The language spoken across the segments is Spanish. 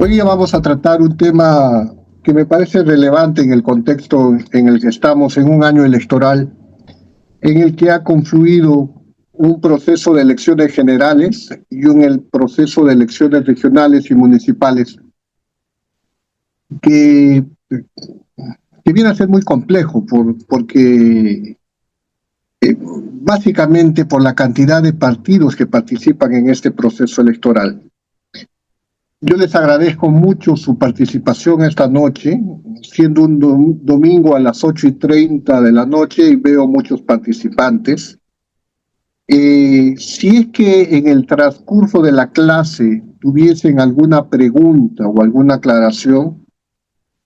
Hoy día vamos a tratar un tema que me parece relevante en el contexto en el que estamos, en un año electoral, en el que ha confluido un proceso de elecciones generales y el proceso de elecciones regionales y municipales que viene a ser muy complejo porque básicamente por la cantidad de partidos que participan en este proceso electoral. Yo les agradezco mucho su participación esta noche, siendo un domingo a las 8:30 de la noche y veo muchos participantes. Si es que en el transcurso de la clase tuviesen alguna pregunta o alguna aclaración,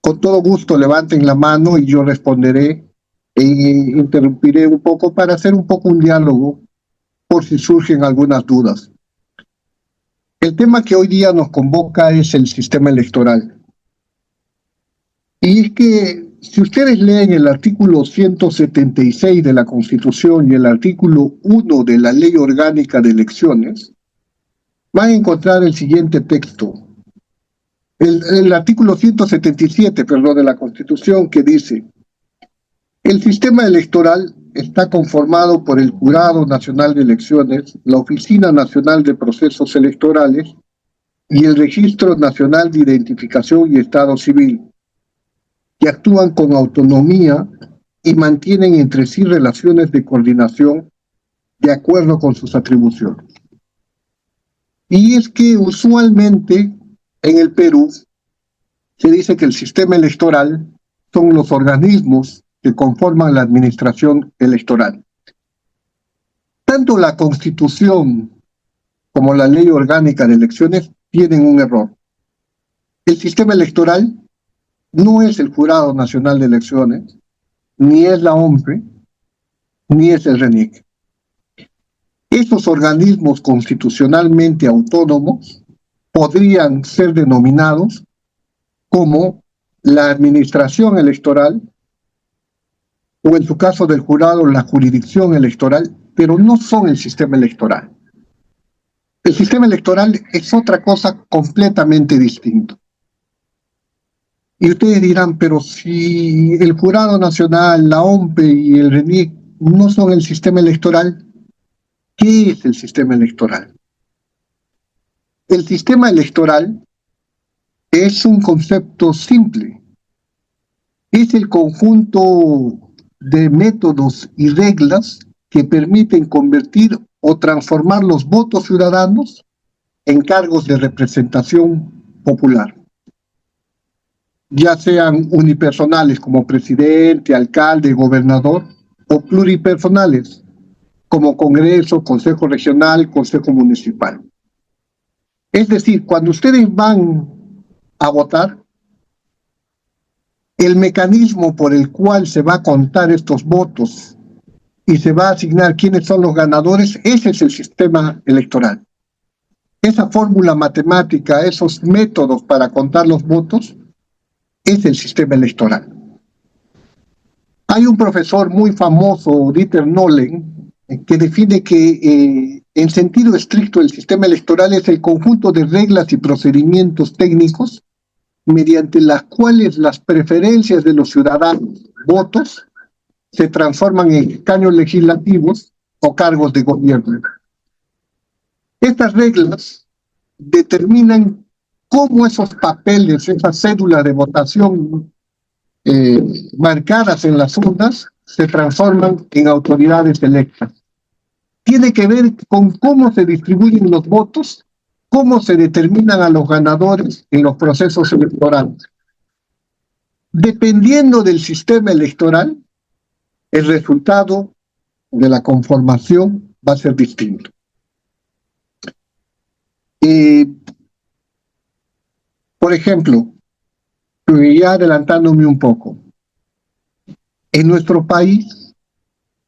con todo gusto levanten la mano y yo responderé e interrumpiré un poco para hacer un poco un diálogo por si surgen algunas dudas. El tema que hoy día nos convoca es el sistema electoral. Y es que si ustedes leen el artículo 176 de la Constitución y el artículo 1 de la Ley Orgánica de Elecciones, van a encontrar el siguiente texto. El artículo 177, de la Constitución, que dice: el sistema electoral está conformado por el Jurado Nacional de Elecciones, la Oficina Nacional de Procesos Electorales y el Registro Nacional de Identificación y Estado Civil, que actúan con autonomía y mantienen entre sí relaciones de coordinación de acuerdo con sus atribuciones. Y es que usualmente en el Perú se dice que el sistema electoral son los organismos que conforman la administración electoral. Tanto la Constitución como la Ley Orgánica de Elecciones tienen un error. El sistema electoral no es el Jurado Nacional de Elecciones, ni es la OMPE, ni es el RENIC. Esos organismos constitucionalmente autónomos podrían ser denominados como la administración electoral, o en su caso del jurado, la jurisdicción electoral, pero no son el sistema electoral. El sistema electoral es otra cosa completamente distinta. Y ustedes dirán, pero si el Jurado Nacional, la OMPE y el RENIC no son el sistema electoral, ¿qué es el sistema electoral? El sistema electoral es un concepto simple. Es el conjunto de métodos y reglas que permiten convertir o transformar los votos ciudadanos en cargos de representación popular, ya sean unipersonales como presidente, alcalde, gobernador, o pluripersonales como Congreso, Consejo Regional, Consejo Municipal. Es decir, cuando ustedes van a votar, el mecanismo por el cual se va a contar estos votos y se va a asignar quiénes son los ganadores, ese es el sistema electoral. Esa fórmula matemática, esos métodos para contar los votos, es el sistema electoral. Hay un profesor muy famoso, Dieter Nolen, que define que en sentido estricto el sistema electoral es el conjunto de reglas y procedimientos técnicos mediante las cuales las preferencias de los ciudadanos, votos, se transforman en escaños legislativos o cargos de gobierno. Estas reglas determinan cómo esos papeles, esas cédulas de votación marcadas en las urnas, se transforman en autoridades electas. Tiene que ver con cómo se distribuyen los votos, cómo se determinan a los ganadores en los procesos electorales. Dependiendo del sistema electoral, el resultado de la conformación va a ser distinto. Por ejemplo, ya adelantándome un poco, en nuestro país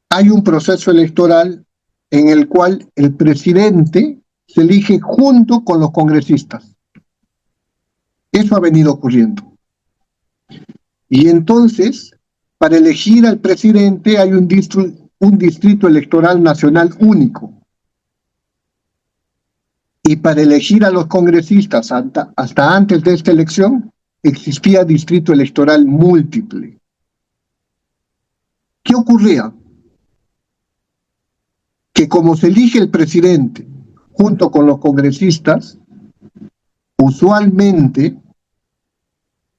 hay un proceso electoral en el cual el presidente se elige junto con los congresistas. Eso ha venido ocurriendo. Y entonces, para elegir al presidente hay un distrito electoral nacional único. Y para elegir a los congresistas hasta antes de esta elección, existía distrito electoral múltiple. ¿Qué ocurría? Que como se elige el presidente junto con los congresistas, usualmente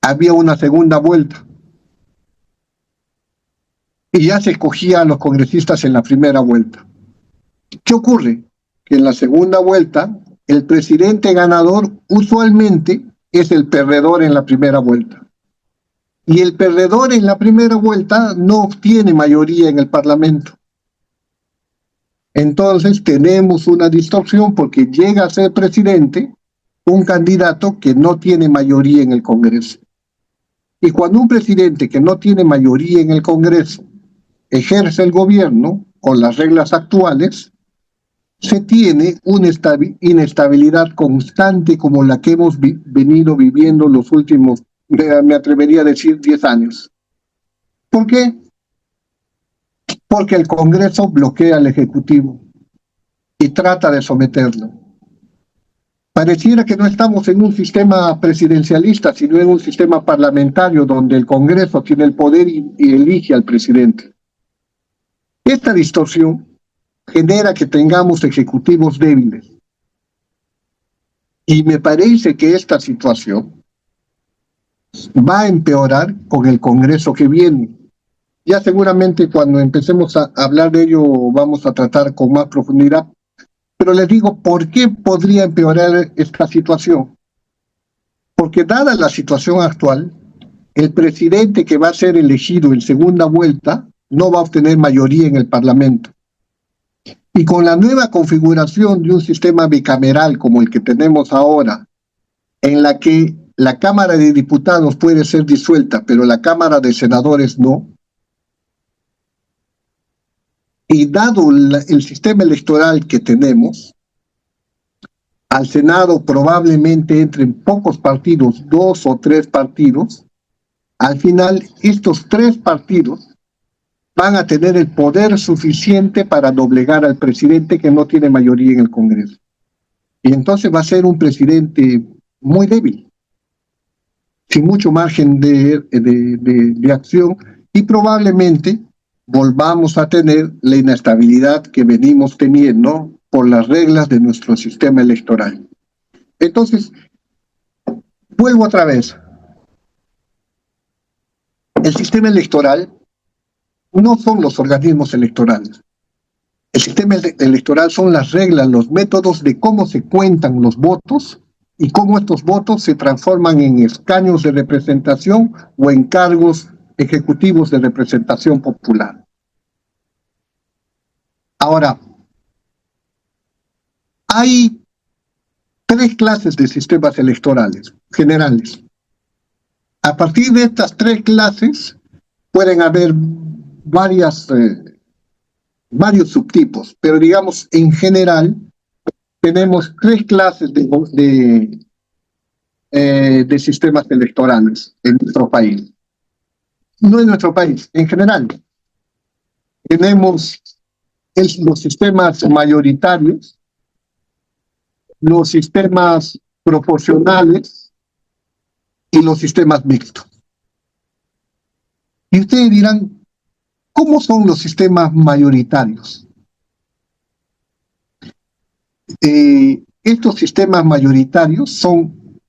había una segunda vuelta. Y ya se escogía a los congresistas en la primera vuelta. ¿Qué ocurre? Que en la segunda vuelta, el presidente ganador usualmente es el perdedor en la primera vuelta. Y el perdedor en la primera vuelta no obtiene mayoría en el Parlamento. Entonces tenemos una distorsión porque llega a ser presidente un candidato que no tiene mayoría en el Congreso. Y cuando un presidente que no tiene mayoría en el Congreso ejerce el gobierno con las reglas actuales, se tiene una inestabilidad constante como la que hemos venido viviendo los últimos, me atrevería a decir, 10 años. ¿Por qué? Porque el Congreso bloquea al Ejecutivo y trata de someterlo. Pareciera que no estamos en un sistema presidencialista, sino en un sistema parlamentario donde el Congreso tiene el poder y elige al presidente. Esta distorsión genera que tengamos ejecutivos débiles. Y me parece que esta situación va a empeorar con el Congreso que viene. Ya seguramente cuando empecemos a hablar de ello vamos a tratar con más profundidad. Pero les digo, ¿por qué podría empeorar esta situación? Porque dada la situación actual, el presidente que va a ser elegido en segunda vuelta no va a obtener mayoría en el Parlamento. Y con la nueva configuración de un sistema bicameral como el que tenemos ahora, en la que la Cámara de Diputados puede ser disuelta, pero la Cámara de Senadores no, y dado el sistema electoral que tenemos, al Senado probablemente entren pocos partidos, 2 o 3 partidos, al final estos 3 partidos van a tener el poder suficiente para doblegar al presidente que no tiene mayoría en el Congreso. Y entonces va a ser un presidente muy débil, sin mucho margen de acción, y probablemente volvamos a tener la inestabilidad que venimos teniendo por las reglas de nuestro sistema electoral. Entonces, vuelvo otra vez. El sistema electoral no son los organismos electorales. El sistema electoral son las reglas, los métodos de cómo se cuentan los votos y cómo estos votos se transforman en escaños de representación o en cargos ejecutivos de representación popular. Ahora, hay 3 clases de sistemas electorales generales. A partir de estas 3 clases pueden haber varios subtipos, pero digamos en general tenemos 3 clases de sistemas electorales en nuestro país. No en nuestro país, en general. Tenemos los sistemas mayoritarios, los sistemas proporcionales y los sistemas mixtos. Y ustedes dirán, ¿cómo son los sistemas mayoritarios? Estos sistemas mayoritarios son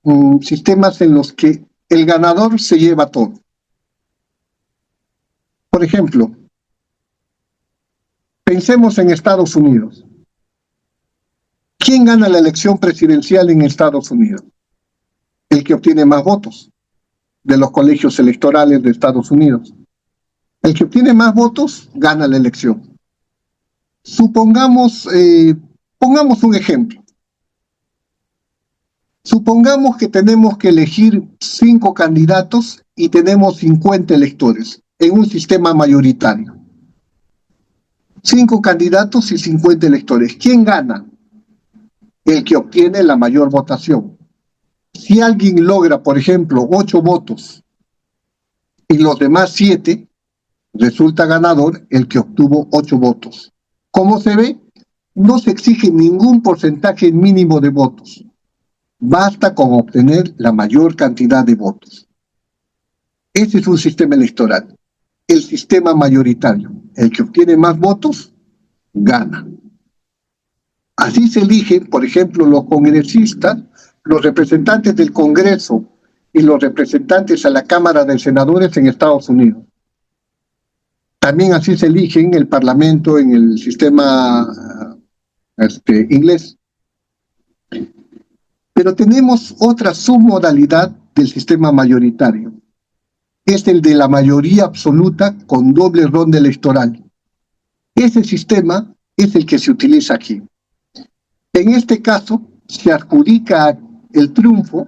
sistemas en los que el ganador se lleva todo. Por ejemplo, pensemos en Estados Unidos. ¿Quién gana la elección presidencial en Estados Unidos? El que obtiene más votos de los colegios electorales de Estados Unidos. El que obtiene más votos gana la elección. Supongamos, pongamos un ejemplo. Supongamos que tenemos que elegir 5 candidatos y tenemos 50 electores en un sistema mayoritario. 5 candidatos y 50 electores. ¿Quién gana? El que obtiene la mayor votación. Si alguien logra, por ejemplo, 8 votos y los demás 7, resulta ganador el que obtuvo 8 votos. ¿Cómo se ve? no se exige ningún porcentaje mínimo de votos. Basta con obtener la mayor cantidad de votos. Ese es un sistema electoral. El sistema mayoritario. El que obtiene más votos, gana. Así se eligen, por ejemplo, los congresistas, los representantes del Congreso y los representantes a la Cámara de Senadores en Estados Unidos. También así se eligen el Parlamento en el sistema inglés. Pero tenemos otra submodalidad del sistema mayoritario. Es el de la mayoría absoluta con doble ronda electoral. Ese sistema es el que se utiliza aquí. En este caso, se adjudica el triunfo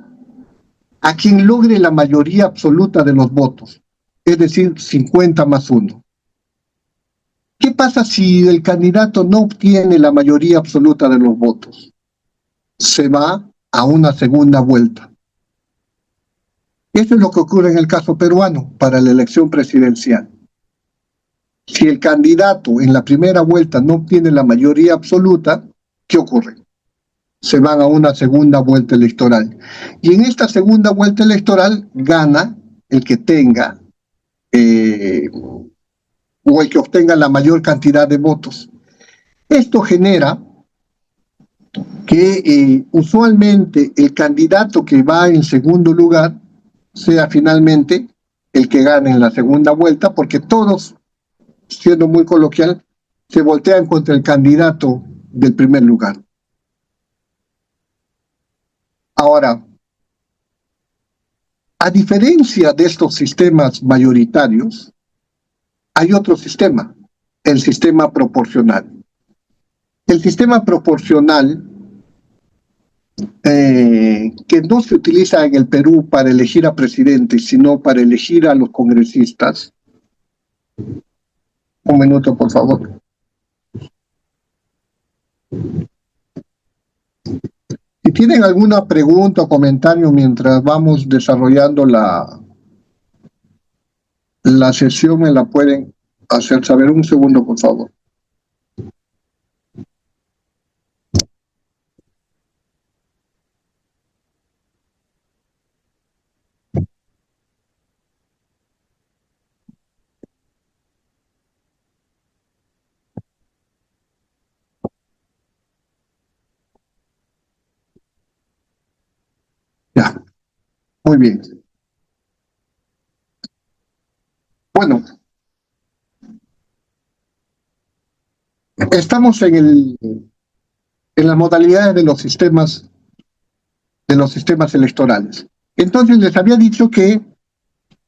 a quien logre la mayoría absoluta de los votos, es decir, 50 más 1. ¿Qué pasa si el candidato no obtiene la mayoría absoluta de los votos? Se va a una segunda vuelta. Eso es lo que ocurre en el caso peruano para la elección presidencial. Si el candidato en la primera vuelta no obtiene la mayoría absoluta, ¿qué ocurre? Se van a una segunda vuelta electoral. Y en esta segunda vuelta electoral gana el que tenga o el que obtenga la mayor cantidad de votos. Esto genera que usualmente el candidato que va en segundo lugar sea finalmente el que gane en la segunda vuelta, porque todos, siendo muy coloquial, se voltean contra el candidato del primer lugar. Ahora, a diferencia de estos sistemas mayoritarios, hay otro sistema, el sistema proporcional. El sistema proporcional, que no se utiliza en el Perú para elegir a presidentes, sino para elegir a los congresistas. Un minuto, por favor. Si tienen alguna pregunta o comentario mientras vamos desarrollando la sesión, me la pueden hacer saber. Un segundo, por favor. Ya, muy bien. Bueno, estamos en las modalidades de los sistemas electorales. Entonces les había dicho que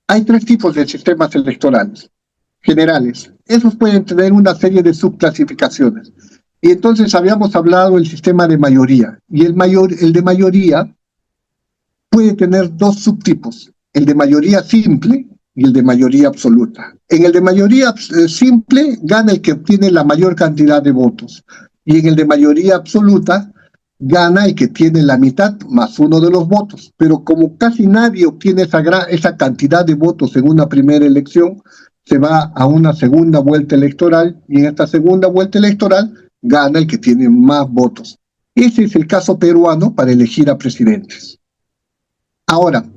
hay 3 tipos de sistemas electorales generales. Esos pueden tener una serie de subclasificaciones. Y entonces habíamos hablado del sistema de mayoría. Y el de mayoría puede tener 2 subtipos, el de mayoría simple y el de mayoría absoluta. En el de mayoría simple gana el que obtiene la mayor cantidad de votos, y en el de mayoría absoluta gana el que tiene la mitad más 1 de los votos. Pero como casi nadie obtiene esa cantidad de votos en una primera elección, se va a una segunda vuelta electoral, y en esta segunda vuelta electoral gana el que tiene más votos. Ese es el caso peruano para elegir a presidentes. Ahora,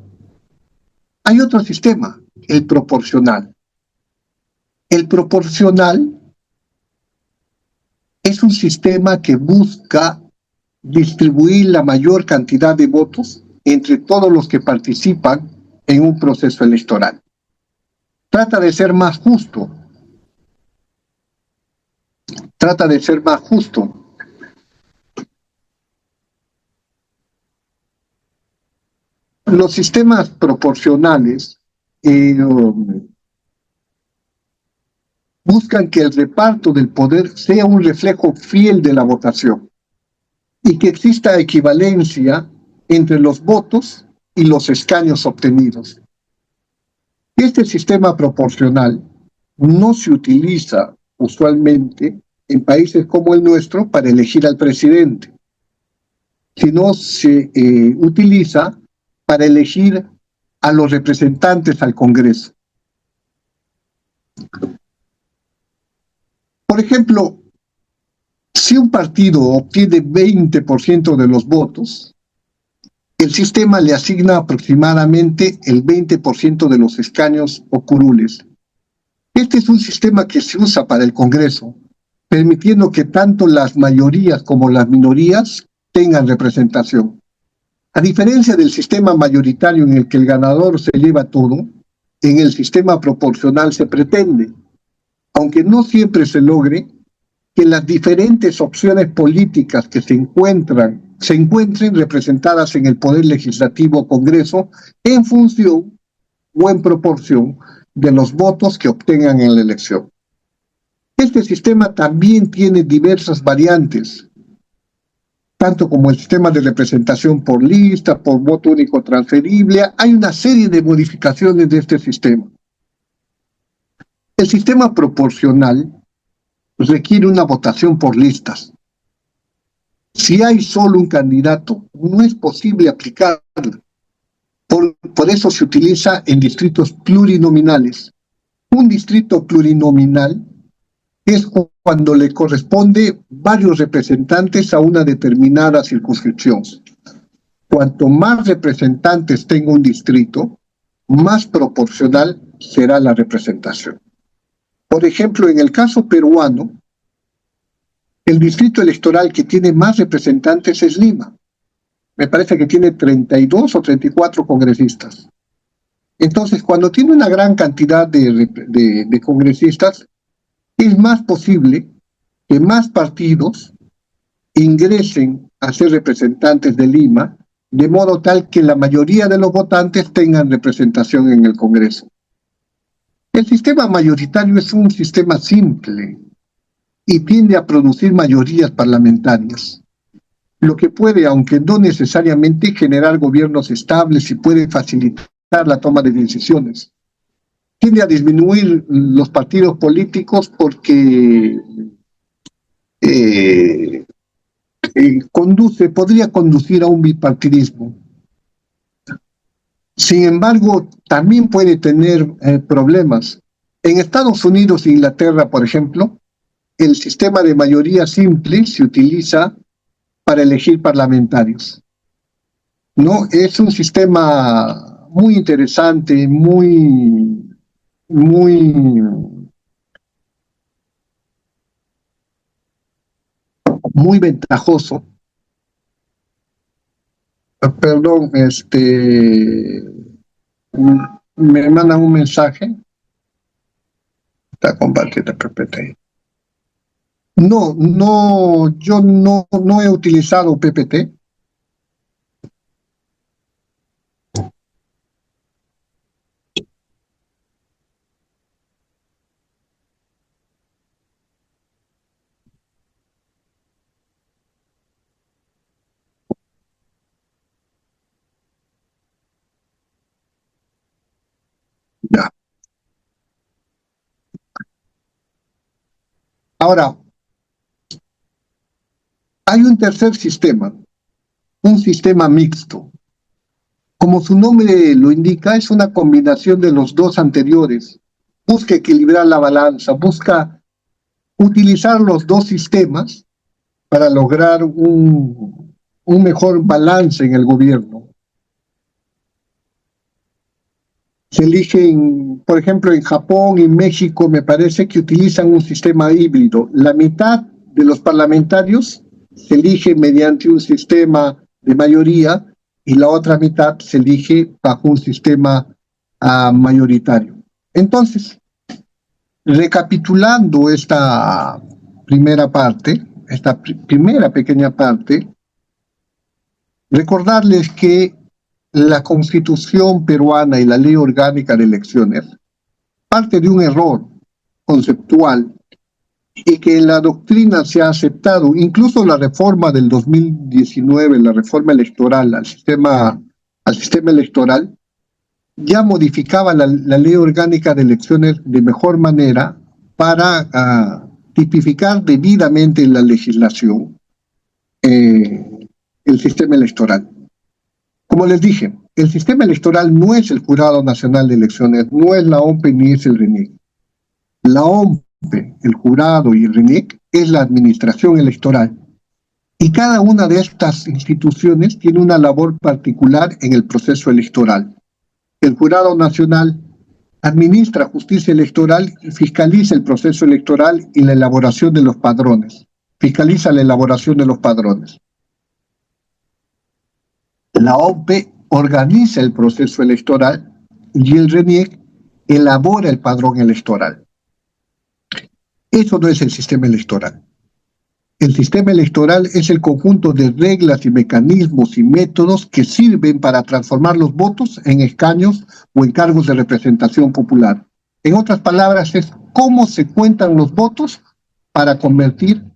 hay otro sistema, el proporcional. El proporcional es un sistema que busca distribuir la mayor cantidad de votos entre todos los que participan en un proceso electoral. Trata de ser más justo. Trata de ser más justo. Los sistemas proporcionales buscan que el reparto del poder sea un reflejo fiel de la votación y que exista equivalencia entre los votos y los escaños obtenidos. Este sistema proporcional no se utiliza usualmente en países como el nuestro para elegir al presidente, sino se utiliza para elegir a los representantes al Congreso. Por ejemplo, Si un partido obtiene 20% de los votos, el sistema le asigna aproximadamente el 20% de los escaños o curules. Este es un sistema que se usa para el Congreso, permitiendo que tanto las mayorías como las minorías tengan representación. A diferencia del sistema mayoritario en el que el ganador se lleva todo, en el sistema proporcional se pretende, aunque no siempre se logre, que las diferentes opciones políticas que se encuentren representadas en el Poder Legislativo o Congreso en función o en proporción de los votos que obtengan en la elección. Este sistema también tiene diversas variantes, tanto como el sistema de representación por lista, por voto único transferible. Hay una serie de modificaciones de este sistema. El sistema proporcional requiere una votación por listas. Si hay solo un candidato, no es posible aplicarla. Por eso se utiliza en distritos plurinominales. Un distrito plurinominal es cuando le corresponde varios representantes a una determinada circunscripción. Cuanto más representantes tenga un distrito, más proporcional será la representación. Por ejemplo, en el caso peruano, el distrito electoral que tiene más representantes es Lima. Me parece que tiene 32 o 34 congresistas. Entonces, cuando tiene una gran cantidad de congresistas, es más posible que más partidos ingresen a ser representantes de Lima, de modo tal que la mayoría de los votantes tengan representación en el Congreso. El sistema mayoritario es un sistema simple y tiende a producir mayorías parlamentarias, lo que puede, aunque no necesariamente, generar gobiernos estables y puede facilitar la toma de decisiones. Tiende a disminuir los partidos políticos porque podría conducir a un bipartidismo. Sin embargo, también puede tener problemas. En Estados Unidos e Inglaterra, por ejemplo, el sistema de mayoría simple se utiliza para elegir parlamentarios. ¿No? Es un sistema muy interesante, muy ventajoso. Perdón, me mandan un mensaje. Está compartiendo PPT. No, yo no he utilizado PPT. Ya. Ahora, hay un tercer sistema, un sistema mixto. Como su nombre lo indica, es una combinación de los dos anteriores. Busca equilibrar la balanza, busca utilizar los dos sistemas para lograr un mejor balance en el gobierno. Se eligen, por ejemplo, en Japón y México, me parece que utilizan un sistema híbrido. La mitad de los parlamentarios se elige mediante un sistema de mayoría y la otra mitad se elige bajo un sistema mayoritario. Entonces, recapitulando esta primera parte, esta primera pequeña parte, recordarles que la Constitución peruana y la Ley Orgánica de Elecciones parte de un error conceptual y que en la doctrina se ha aceptado, incluso la reforma del 2019, la reforma electoral al sistema electoral, ya modificaba la Ley Orgánica de Elecciones de mejor manera para tipificar debidamente en la legislación el sistema electoral. Como les dije, el sistema electoral no es el Jurado Nacional de Elecciones, no es la OMPE ni es el RENIEC. La OMPE, el jurado y el RENIEC es la administración electoral. Y cada una de estas instituciones tiene una labor particular en el proceso electoral. El Jurado Nacional administra justicia electoral y fiscaliza el proceso electoral y la elaboración de los padrones. Fiscaliza la elaboración de los padrones. La OMPE organiza el proceso electoral y el RENIEC elabora el padrón electoral. Eso no es el sistema electoral. El sistema electoral es el conjunto de reglas y mecanismos y métodos que sirven para transformar los votos en escaños o en cargos de representación popular. En otras palabras, es cómo se cuentan los votos para convertirlos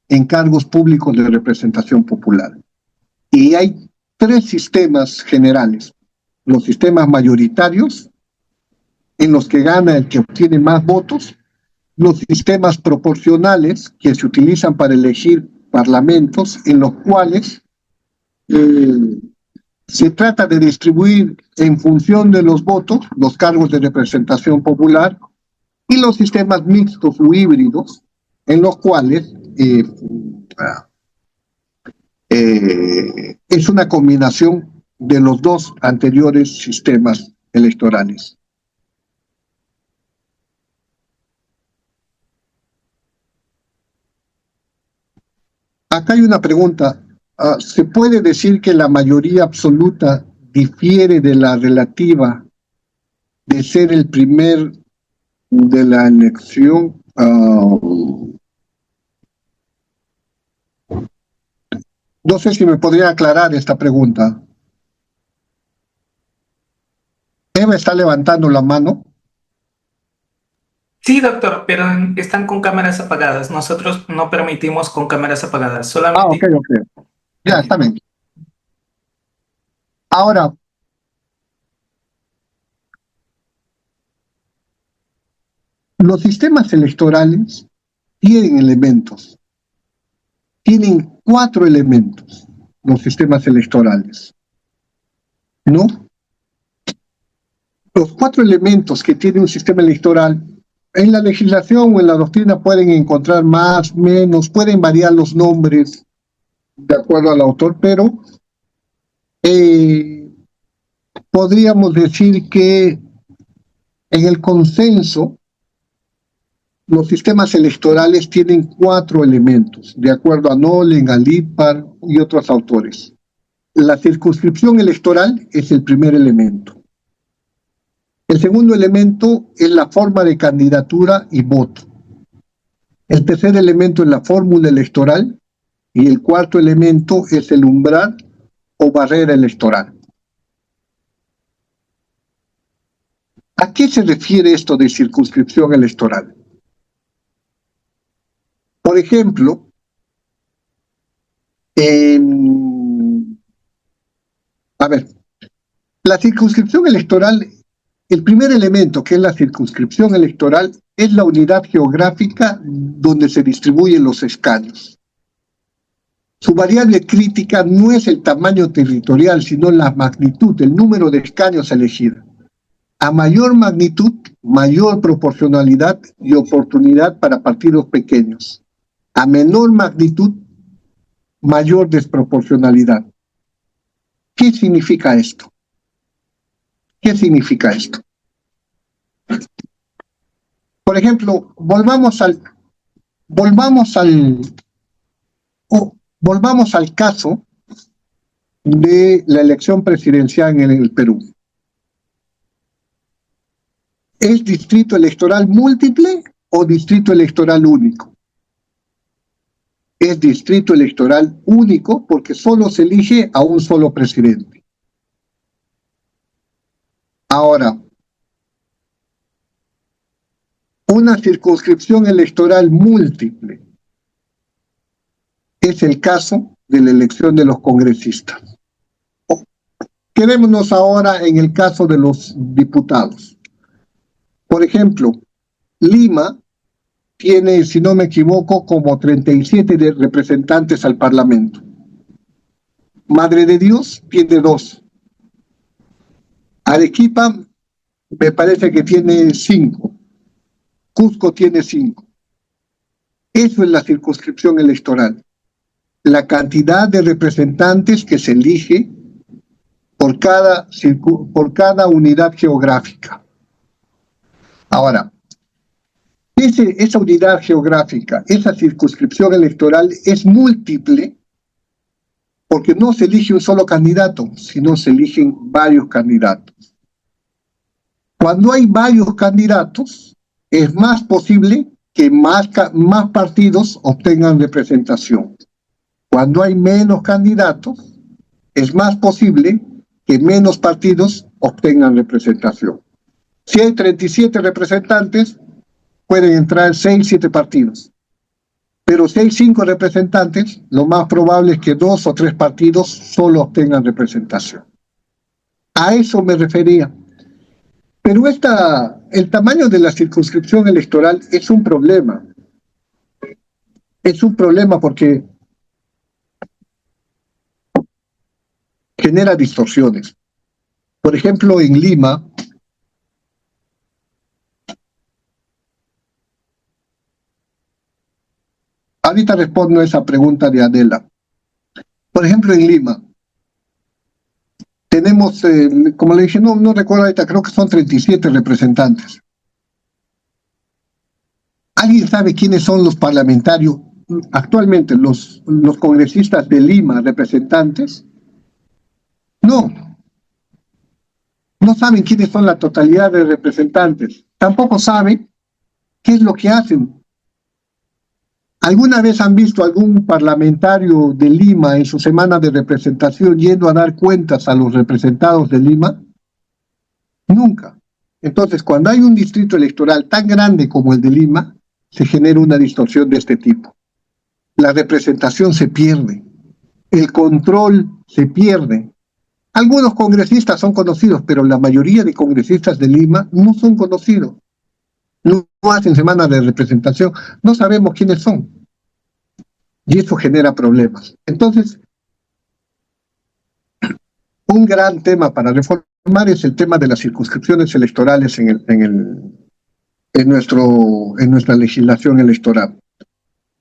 en cargos públicos de representación popular. Y hay tres sistemas generales. Los sistemas mayoritarios, en los que gana el que obtiene más votos, los sistemas proporcionales que se utilizan para elegir parlamentos, en los cuales se trata de distribuir en función de los votos los cargos de representación popular, y los sistemas mixtos o híbridos, en los cuales es una combinación de los dos anteriores sistemas electorales. Acá hay una pregunta. ¿Se puede decir que la mayoría absoluta difiere de la relativa de ser el primer de la elección? No sé si me podría aclarar esta pregunta. Eva está levantando la mano. Sí, doctor, pero están con cámaras apagadas. Nosotros no permitimos con cámaras apagadas, solamente... Ok. Ya, está bien. Ahora, los sistemas electorales tienen elementos. Tienen 4 elementos, los sistemas electorales, ¿no? Los 4 elementos que tiene un sistema electoral, en la legislación o en la doctrina pueden encontrar más, menos, pueden variar los nombres de acuerdo al autor, pero podríamos decir que en el consenso los sistemas electorales tienen 4 elementos, de acuerdo a Nolen, a Lippard y otros autores. La circunscripción electoral es el primer elemento. El segundo elemento es la forma de candidatura y voto. El tercer elemento es la fórmula electoral y el cuarto elemento es el umbral o barrera electoral. ¿A qué se refiere esto de circunscripción electoral? Por ejemplo, la circunscripción electoral, el primer elemento, que es la circunscripción electoral, es la unidad geográfica donde se distribuyen los escaños. Su variable crítica no es el tamaño territorial, sino la magnitud, el número de escaños elegidos. A mayor magnitud, mayor proporcionalidad y oportunidad para partidos pequeños. A menor magnitud, mayor desproporcionalidad. ¿Qué significa esto? ¿Qué significa esto? Por ejemplo, volvamos al caso de la elección presidencial en el Perú. ¿Es distrito electoral múltiple o distrito electoral único? Es distrito electoral único porque solo se elige a un solo presidente. Ahora, una circunscripción electoral múltiple es el caso de la elección de los congresistas. Quedémonos ahora en el caso de los diputados. Por ejemplo, Lima tiene, si no me equivoco, como 37 representantes al Parlamento. Madre de Dios tiene 2. Arequipa me parece que tiene 5. Cusco tiene 5. Eso es la circunscripción electoral. La cantidad de representantes que se elige por cada unidad geográfica. Ahora, esa unidad geográfica, esa circunscripción electoral es múltiple porque no se elige un solo candidato, sino se eligen varios candidatos. Cuando hay varios candidatos, es más posible que más partidos obtengan representación. Cuando hay menos candidatos, es más posible que menos partidos obtengan representación. Si hay 37 representantes, pueden entrar 6, 7 partidos. Pero si hay 5 representantes, lo más probable es que 2 o 3 partidos solo obtengan representación. A eso me refería. Pero el tamaño de la circunscripción electoral es un problema. Es un problema porque genera distorsiones. Por ejemplo, en Lima, ahorita respondo a esa pregunta de Adela. Por ejemplo, en Lima, tenemos, como le dije, no recuerdo ahorita, creo que son 37 representantes. ¿Alguien sabe quiénes son los parlamentarios actualmente, los congresistas de Lima, representantes? No saben quiénes son la totalidad de representantes. Tampoco saben qué es lo que hacen. ¿Alguna vez han visto algún parlamentario de Lima en su semana de representación yendo a dar cuentas a los representados de Lima? Nunca. Entonces, cuando hay un distrito electoral tan grande como el de Lima, se genera una distorsión de este tipo. La representación se pierde, el control se pierde. Algunos congresistas son conocidos, pero la mayoría de congresistas de Lima no son conocidos. No hacen semana de representación, no sabemos quiénes son. Y eso genera problemas. Entonces, un gran tema para reformar es el tema de las circunscripciones electorales en nuestra legislación electoral.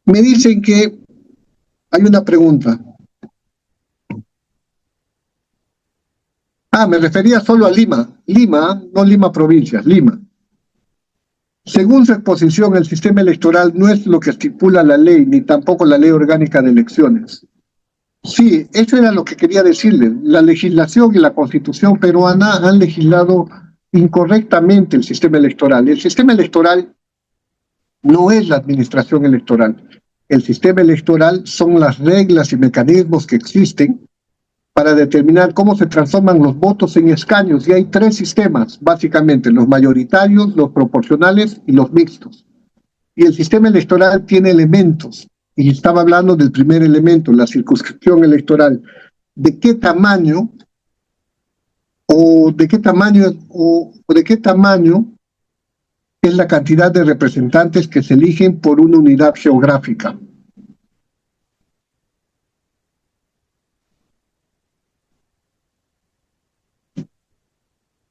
Me dicen que hay una pregunta. Me refería solo a Lima. Lima, no Lima provincia, Lima. Según su exposición, el sistema electoral no es lo que estipula la ley, ni tampoco la ley orgánica de elecciones. Sí, eso era lo que quería decirle. La legislación y la Constitución peruana han legislado incorrectamente el sistema electoral. El sistema electoral no es la administración electoral. El sistema electoral son las reglas y mecanismos que existen para determinar cómo se transforman los votos en escaños. Y hay 3 sistemas, básicamente, los mayoritarios, los proporcionales y los mixtos. Y el sistema electoral tiene elementos. Y estaba hablando del primer elemento, la circunscripción electoral. ¿De qué tamaño es la cantidad de representantes que se eligen por una unidad geográfica?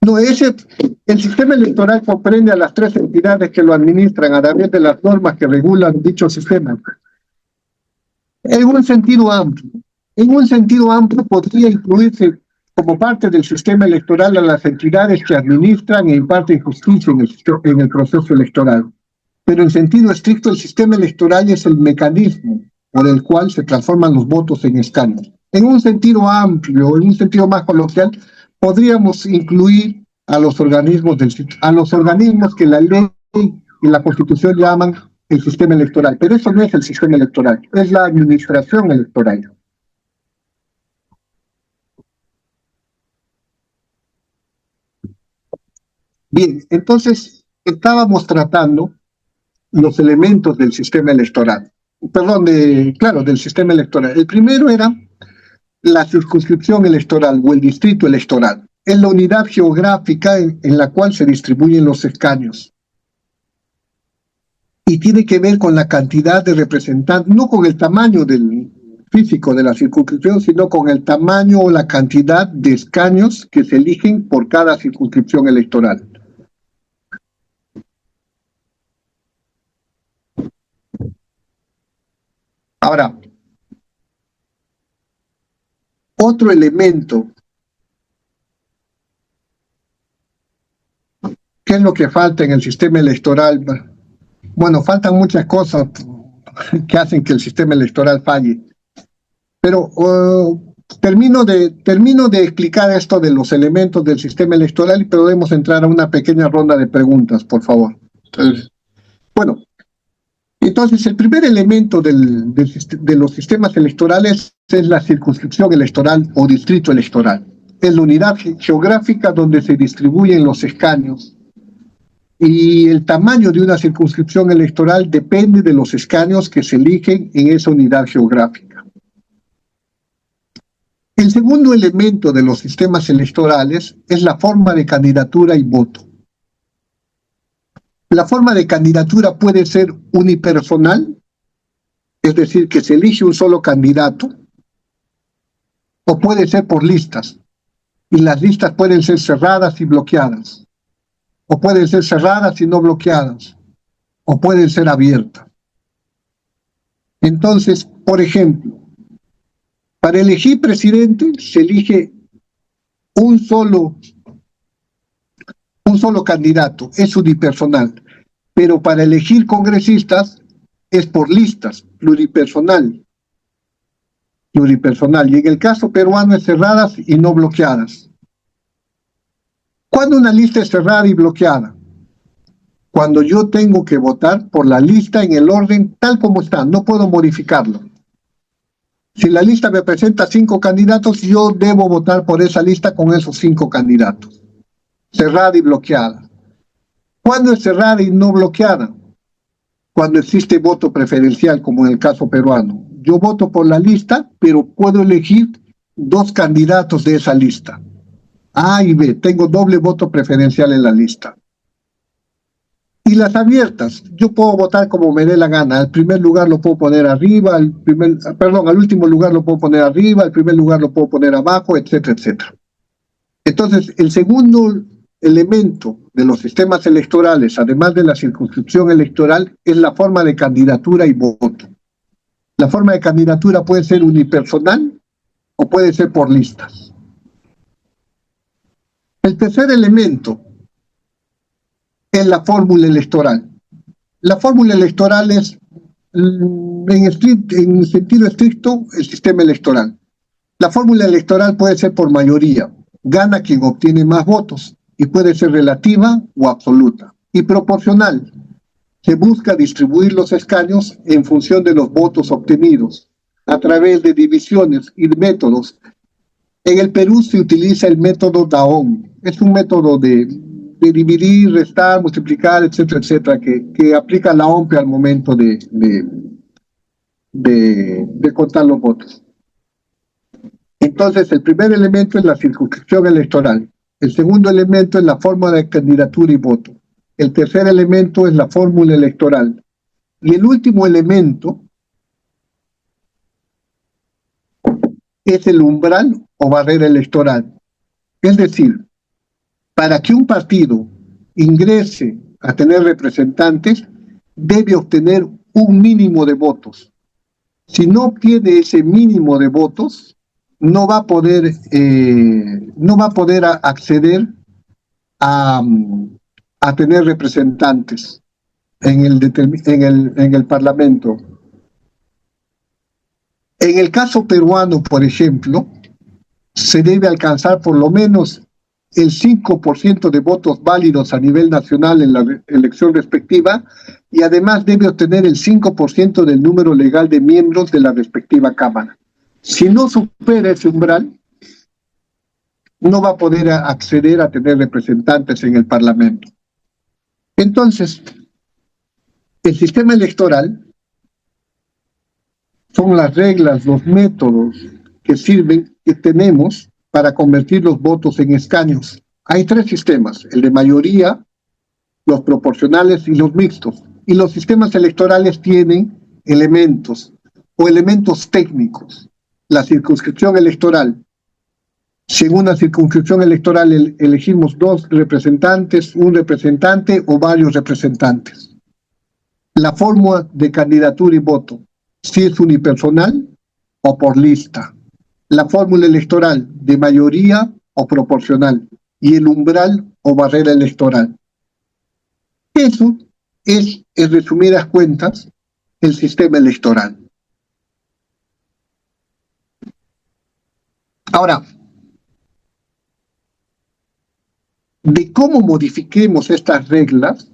No, el sistema electoral comprende a las 3 entidades que lo administran a través de las normas que regulan dicho sistema. En un sentido amplio podría incluirse como parte del sistema electoral a las entidades que administran e imparten justicia en el proceso electoral. Pero en sentido estricto, el sistema electoral es el mecanismo por el cual se transforman los votos en escaños. En un sentido amplio, en un sentido más coloquial, podríamos incluir a los organismos que la ley y la Constitución llaman el sistema electoral, pero eso no es el sistema electoral, es la administración electoral. Bien, entonces estábamos tratando los elementos del sistema electoral, del sistema electoral. El primero era la circunscripción electoral o el distrito electoral. Es la unidad geográfica en la cual se distribuyen los escaños. Y tiene que ver con la cantidad de representantes, no con el tamaño del físico de la circunscripción, sino con el tamaño o la cantidad de escaños que se eligen por cada circunscripción electoral. Ahora, otro elemento, ¿qué es lo que falta en el sistema electoral? Bueno, faltan muchas cosas que hacen que el sistema electoral falle. Pero termino de explicar esto de los elementos del sistema electoral y podemos entrar a una pequeña ronda de preguntas, por favor. Entonces, bueno, entonces el primer elemento de los sistemas electorales es la circunscripción electoral o distrito electoral. Es la unidad geográfica donde se distribuyen los escaños. Y el tamaño de una circunscripción electoral depende de los escaños que se eligen en esa unidad geográfica. El segundo elemento de los sistemas electorales es la forma de candidatura y voto. La forma de candidatura puede ser unipersonal, es decir, que se elige un solo candidato, o puede ser por listas, y las listas pueden ser cerradas y bloqueadas, o pueden ser cerradas y no bloqueadas, o pueden ser abiertas. Entonces, por ejemplo, para elegir presidente se elige un solo candidato, es unipersonal, pero para elegir congresistas es por listas, pluripersonal, y en el caso peruano es cerradas y no bloqueadas. ¿Cuándo una lista es cerrada y bloqueada? Cuando yo tengo que votar por la lista en el orden tal como está, no puedo modificarlo. Si la lista me presenta 5 candidatos, yo debo votar por esa lista con esos 5 candidatos. Cerrada y bloqueada. ¿Cuándo es cerrada y no bloqueada? Cuando existe voto preferencial, como en el caso peruano. Yo voto por la lista, pero puedo elegir 2 candidatos de esa lista. A y B, tengo doble voto preferencial en la lista. Y las abiertas, yo puedo votar como me dé la gana. Al primer lugar lo puedo poner arriba, al último lugar lo puedo poner arriba, al primer lugar lo puedo poner abajo, etcétera, etcétera. Entonces, el segundo elemento de los sistemas electorales, además de la circunscripción electoral, es la forma de candidatura y voto. La forma de candidatura puede ser unipersonal o puede ser por listas. El tercer elemento es la fórmula electoral. La fórmula electoral es, en sentido estricto, el sistema electoral. La fórmula electoral puede ser por mayoría, gana quien obtiene más votos, y puede ser relativa o absoluta. Y proporcional, se busca distribuir los escaños en función de los votos obtenidos, a través de divisiones y métodos. En el Perú se utiliza el método Daon, es un método de dividir, restar, multiplicar, etcétera, etcétera, que aplica la OMPE al momento de contar los votos. Entonces, el primer elemento es la circunscripción electoral. El segundo elemento es la forma de candidatura y voto. El tercer elemento es la fórmula electoral. Y el último elemento es el umbral o barrera electoral. Es decir, para que un partido ingrese a tener representantes, debe obtener un mínimo de votos. Si no obtiene ese mínimo de votos, no va a poder acceder a tener representantes en el Parlamento. En el caso peruano, por ejemplo, se debe alcanzar por lo menos el 5% de votos válidos a nivel nacional en la elección respectiva, y además debe obtener el 5% del número legal de miembros de la respectiva Cámara. Si no supera ese umbral, no va a poder acceder a tener representantes en el Parlamento. Entonces, el sistema electoral son las reglas, los métodos que tenemos para convertir los votos en escaños. Hay 3 sistemas, el de mayoría, los proporcionales y los mixtos. Y los sistemas electorales tienen elementos técnicos. La circunscripción electoral. Si en una circunscripción electoral elegimos 2 representantes, un representante o varios representantes. La fórmula de candidatura y voto. si es unipersonal o por lista, la fórmula electoral de mayoría o proporcional y el umbral o barrera electoral. Eso es, en resumidas cuentas, el sistema electoral. Ahora, de cómo modifiquemos estas reglas,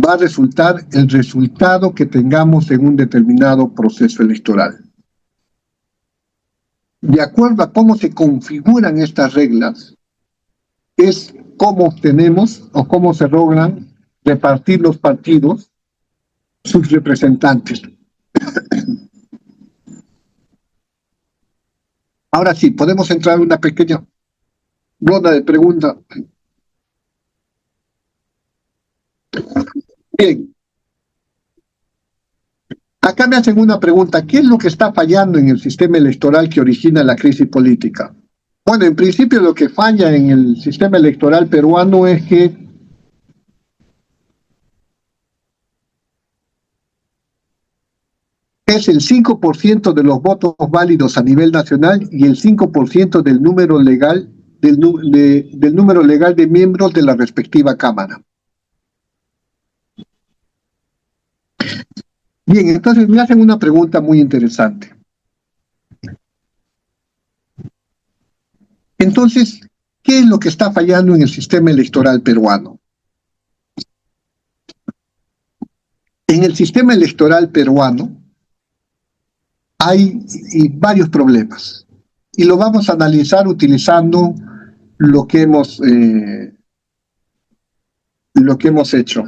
va a resultar el resultado que tengamos en un determinado proceso electoral. De acuerdo a cómo se configuran estas reglas, es cómo obtenemos o cómo se logran repartir los partidos sus representantes. Ahora sí, podemos entrar en una pequeña ronda de preguntas. Bien. Acá me hacen una pregunta. ¿Qué es lo que está fallando en el sistema electoral que origina la crisis política? Bueno, en principio lo que falla en el sistema electoral peruano es que es el 5% de los votos válidos a nivel nacional y el 5% del número legal del número legal de miembros de la respectiva Cámara. Bien, entonces me hacen una pregunta muy interesante. Entonces, ¿qué es lo que está fallando en el sistema electoral peruano? En el sistema electoral peruano hay varios problemas y lo vamos a analizar utilizando lo que hemos hecho.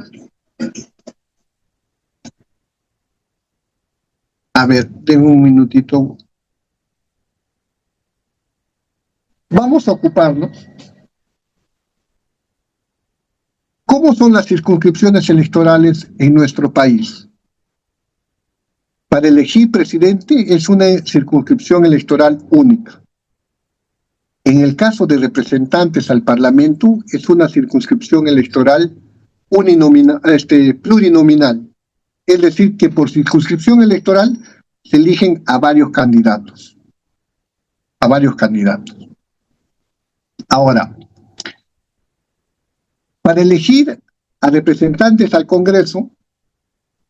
A ver, tengo un minutito. Vamos a ocuparnos. ¿Cómo son las circunscripciones electorales en nuestro país? Para elegir presidente es una circunscripción electoral única. En el caso de representantes al Parlamento es una circunscripción electoral plurinominal. Es decir, que por circunscripción electoral se eligen a varios candidatos. Ahora, para elegir a representantes al Congreso,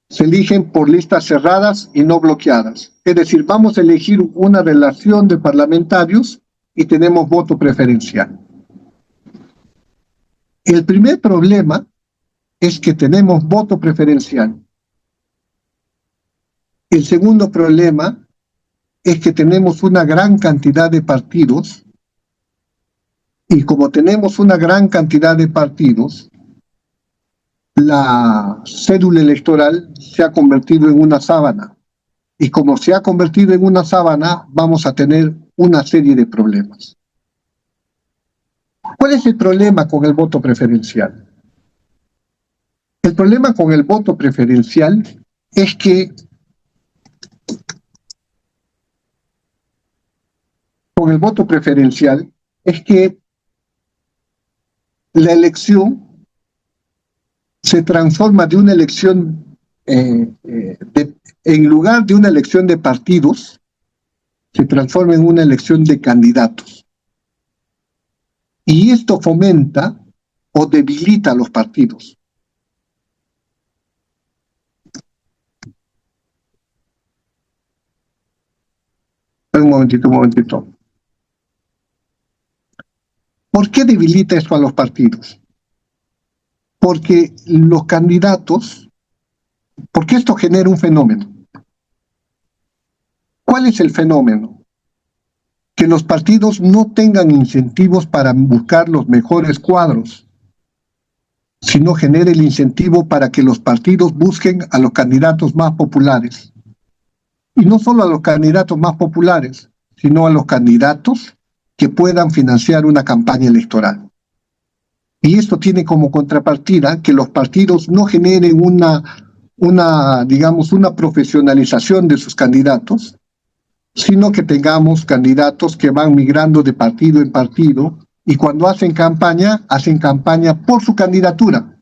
se eligen por listas cerradas y no bloqueadas. Es decir, vamos a elegir una relación de parlamentarios y tenemos voto preferencial. El primer problema es que tenemos voto preferencial. El segundo problema es que tenemos una gran cantidad de partidos y como tenemos una gran cantidad de partidos, la cédula electoral se ha convertido en una sábana. Y como se ha convertido en una sábana, vamos a tener una serie de problemas. ¿Cuál es el problema con el voto preferencial? El problema con el voto preferencial es que la elección se transforma de una elección, en lugar de una elección de partidos, se transforma en una elección de candidatos. Y esto fomenta o debilita a los partidos. Un momentito. ¿Por qué debilita esto a los partidos? Porque los candidatos, porque esto genera un fenómeno. ¿Cuál es el fenómeno? Que los partidos no tengan incentivos para buscar los mejores cuadros, sino genere el incentivo para que los partidos busquen a los candidatos más populares. Y no solo a los candidatos más populares, sino a los candidatos que puedan financiar una campaña electoral. Y esto tiene como contrapartida que los partidos no generen una profesionalización de sus candidatos, sino que tengamos candidatos que van migrando de partido en partido y cuando hacen campaña por su candidatura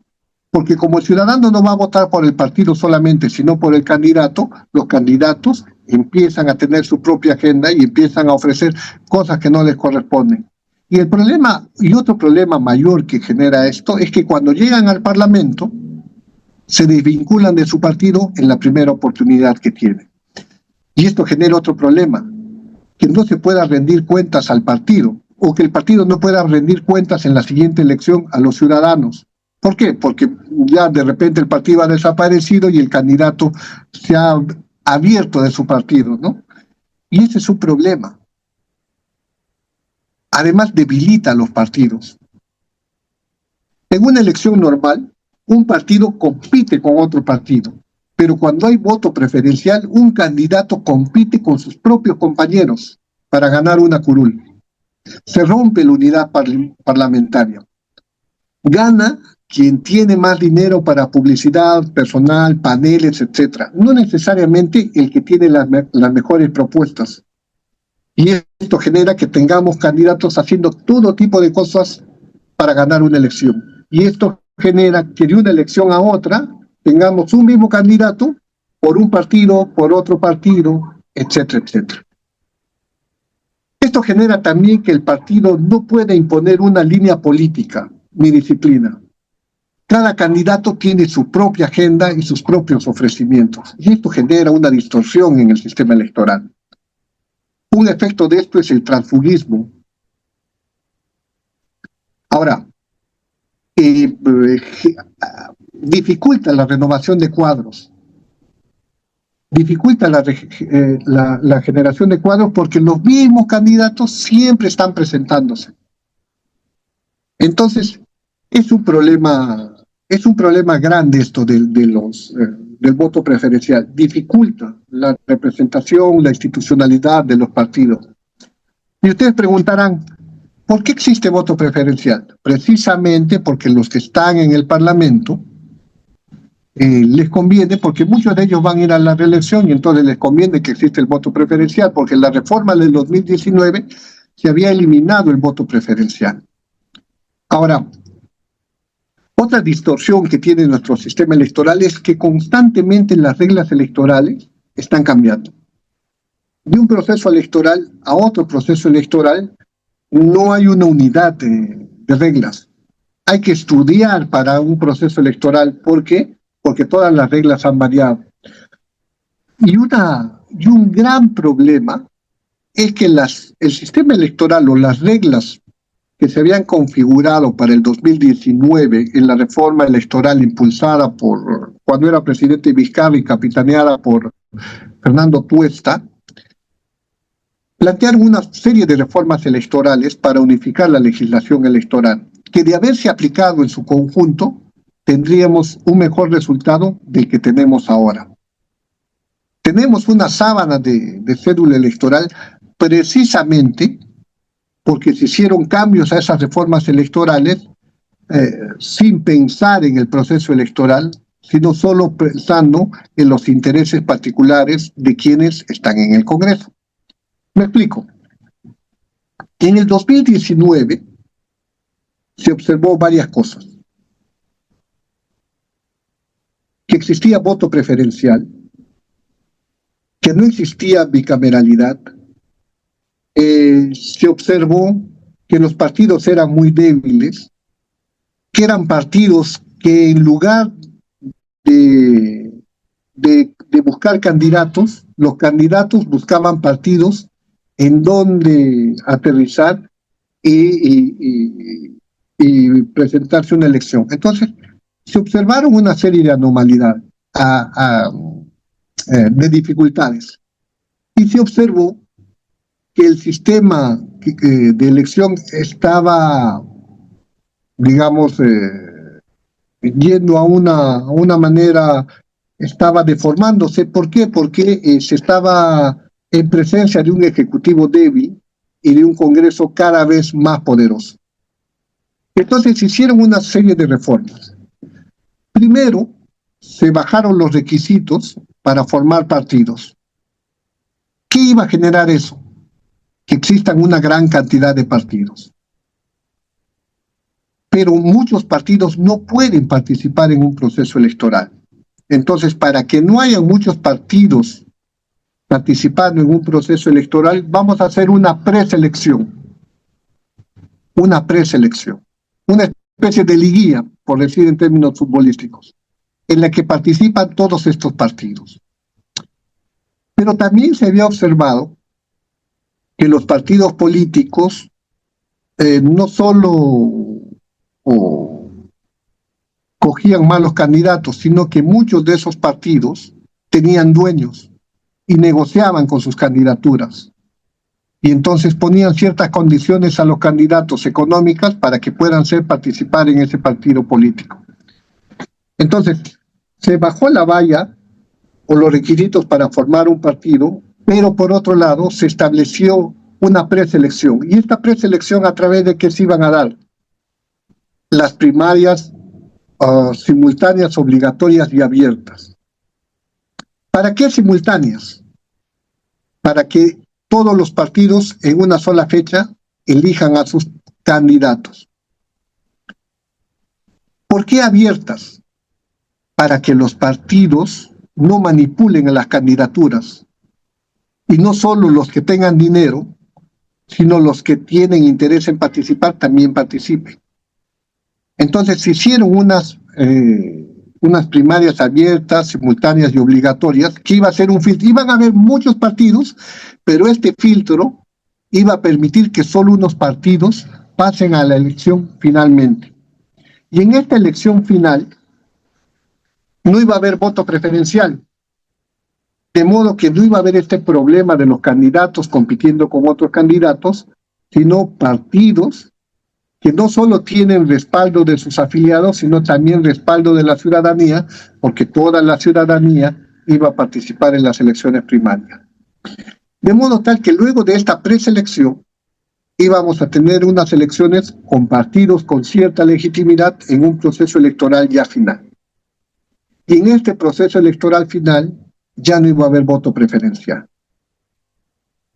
Porque como el ciudadano no va a votar por el partido solamente, sino por el candidato, los candidatos empiezan a tener su propia agenda y empiezan a ofrecer cosas que no les corresponden. Y el problema, y otro problema mayor que genera esto, es que cuando llegan al Parlamento, se desvinculan de su partido en la primera oportunidad que tienen. Y esto genera otro problema, que no se pueda rendir cuentas al partido, o que el partido no pueda rendir cuentas en la siguiente elección a los ciudadanos. ¿Por qué? Porque ya de repente el partido ha desaparecido y el candidato se ha abierto de su partido, ¿no? Y ese es un problema. Además, debilita a los partidos. En una elección normal, un partido compite con otro partido, pero cuando hay voto preferencial, un candidato compite con sus propios compañeros para ganar una curul. Se rompe la unidad parlamentaria. Gana quien tiene más dinero para publicidad, personal, paneles, etc. No necesariamente el que tiene las mejores propuestas. Y esto genera que tengamos candidatos haciendo todo tipo de cosas para ganar una elección. Y esto genera que de una elección a otra tengamos un mismo candidato por un partido, por otro partido, etcétera, etcétera. Esto genera también que el partido no puede imponer una línea política ni disciplina. Cada candidato tiene su propia agenda y sus propios ofrecimientos, y esto genera una distorsión en el sistema electoral. Un efecto de esto es el transfugismo. Ahora, dificulta la renovación de cuadros, dificulta la generación de cuadros porque los mismos candidatos siempre están presentándose. Entonces, es un problema grande esto del voto preferencial. Dificulta la representación, la institucionalidad de los partidos. Y ustedes preguntarán, ¿por qué existe voto preferencial? Precisamente porque los que están en el Parlamento les conviene, porque muchos de ellos van a ir a la reelección y entonces les conviene que existe el voto preferencial, porque en la reforma del 2019 se había eliminado el voto preferencial. Ahora, otra distorsión que tiene nuestro sistema electoral es que constantemente las reglas electorales están cambiando. De un proceso electoral a otro proceso electoral no hay una unidad de reglas. Hay que estudiar para un proceso electoral. ¿Por qué? Porque todas las reglas han variado. Y un gran problema es que el sistema electoral o las reglas que se habían configurado para el 2019 en la reforma electoral impulsada cuando era presidente Vizcarra y capitaneada por Fernando Tuesta, plantearon una serie de reformas electorales para unificar la legislación electoral, que de haberse aplicado en su conjunto, tendríamos un mejor resultado del que tenemos ahora. Tenemos una sábana de cédula electoral precisamente porque se hicieron cambios a esas reformas electorales sin pensar en el proceso electoral, sino solo pensando en los intereses particulares de quienes están en el Congreso. Me explico. En el 2019 se observó varias cosas. Que existía voto preferencial, que no existía bicameralidad. Se observó que los partidos eran muy débiles, que eran partidos que en lugar de buscar candidatos, los candidatos buscaban partidos en donde aterrizar y presentarse una elección. Entonces, se observaron una serie de anomalías, de dificultades, y se observó que el sistema de elección estaba, digamos, yendo a una manera, estaba deformándose. ¿Por qué? Porque se estaba en presencia de un ejecutivo débil y de un Congreso cada vez más poderoso. Entonces se hicieron una serie de reformas. Primero, se bajaron los requisitos para formar partidos. ¿Qué iba a generar eso? Que existan una gran cantidad de partidos. pero muchos partidos no pueden participar en un proceso electoral. Entonces, para que no haya muchos partidos participando en un proceso electoral, vamos a hacer una preselección, una especie de liguilla, por decir en términos futbolísticos, en la que participan todos estos partidos. Pero también se había observado que los partidos políticos no solo cogían malos candidatos, sino que muchos de esos partidos tenían dueños y negociaban con sus candidaturas. Y entonces ponían ciertas condiciones a los candidatos económicas para que puedan participar en ese partido político. Entonces, se bajó la valla o los requisitos para formar un partido, pero por otro lado se estableció una preselección. ¿Y esta preselección a través de qué se iban a dar? Las primarias simultáneas, obligatorias y abiertas. ¿Para qué simultáneas? Para que todos los partidos en una sola fecha elijan a sus candidatos. ¿Por qué abiertas? Para que los partidos no manipulen a las candidaturas, y no solo los que tengan dinero, sino los que tienen interés en participar también participen. Entonces se hicieron unas primarias abiertas, simultáneas y obligatorias, que iba a ser un filtro. Iban a haber muchos partidos, pero este filtro iba a permitir que solo unos partidos pasen a la elección finalmente. Y en esta elección final no iba a haber voto preferencial, de modo que no iba a haber este problema de los candidatos compitiendo con otros candidatos, sino partidos que no solo tienen respaldo de sus afiliados, sino también respaldo de la ciudadanía, porque toda la ciudadanía iba a participar en las elecciones primarias. De modo tal que luego de esta preselección íbamos a tener unas elecciones con partidos con cierta legitimidad en un proceso electoral ya final. Y en este proceso electoral final ya no iba a haber voto preferencial.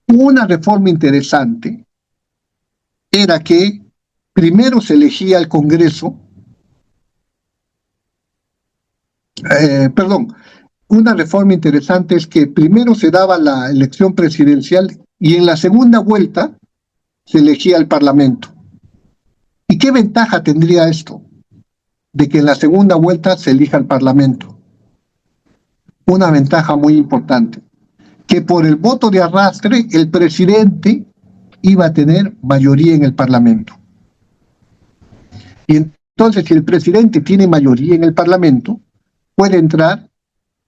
Una reforma interesante era que primero se elegía el Congreso, una reforma interesante es que primero se daba la elección presidencial y en la segunda vuelta se elegía el Parlamento. ¿Y qué ventaja tendría esto? De que en la segunda vuelta se elija el Parlamento. Una ventaja muy importante, que por el voto de arrastre el presidente iba a tener mayoría en el Parlamento. Y entonces, si el presidente tiene mayoría en el Parlamento, puede entrar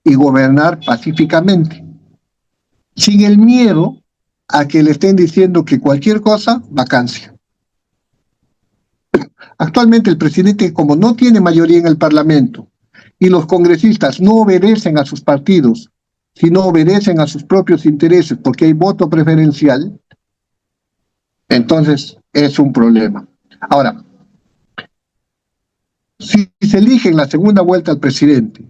y gobernar pacíficamente, sin el miedo a que le estén diciendo que cualquier cosa, vacancia. Actualmente el presidente, como no tiene mayoría en el Parlamento, y los congresistas no obedecen a sus partidos, sino obedecen a sus propios intereses porque hay voto preferencial, entonces es un problema. Ahora, si se elige en la segunda vuelta al presidente,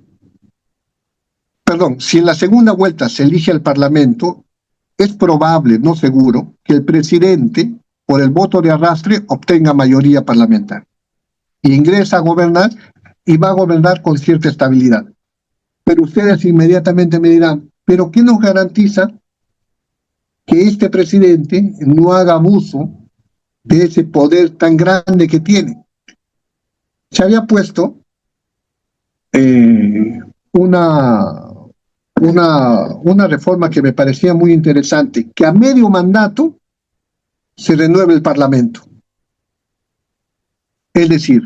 si en la segunda vuelta se elige al Parlamento, es probable, no seguro, que el presidente, por el voto de arrastre, obtenga mayoría parlamentaria y ingresa a gobernar y va a gobernar con cierta estabilidad. Pero ustedes inmediatamente me dirán, ¿pero qué nos garantiza que este presidente no haga abuso de ese poder tan grande que tiene? Se había puesto una reforma que me parecía muy interesante, que a medio mandato se renueve el Parlamento. Es decir,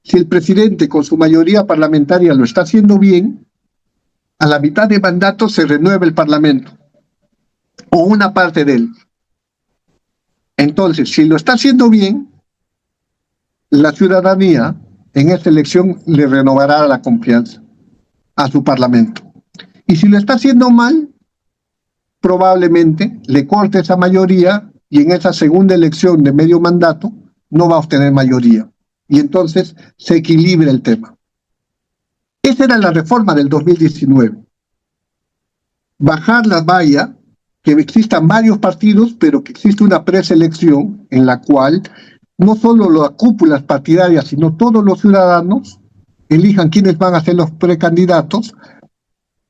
si el presidente con su mayoría parlamentaria lo está haciendo bien, a la mitad de mandato se renueva el Parlamento, o una parte de él. Entonces, si lo está haciendo bien, la ciudadanía en esta elección le renovará la confianza a su Parlamento. Y si lo está haciendo mal, probablemente le corte esa mayoría y en esa segunda elección de medio mandato no va a obtener mayoría. Y entonces se equilibra el tema. Esa era la reforma del 2019. Bajar la valla, que existan varios partidos, pero que existe una preselección en la cual no solo las cúpulas partidarias, sino todos los ciudadanos elijan quiénes van a ser los precandidatos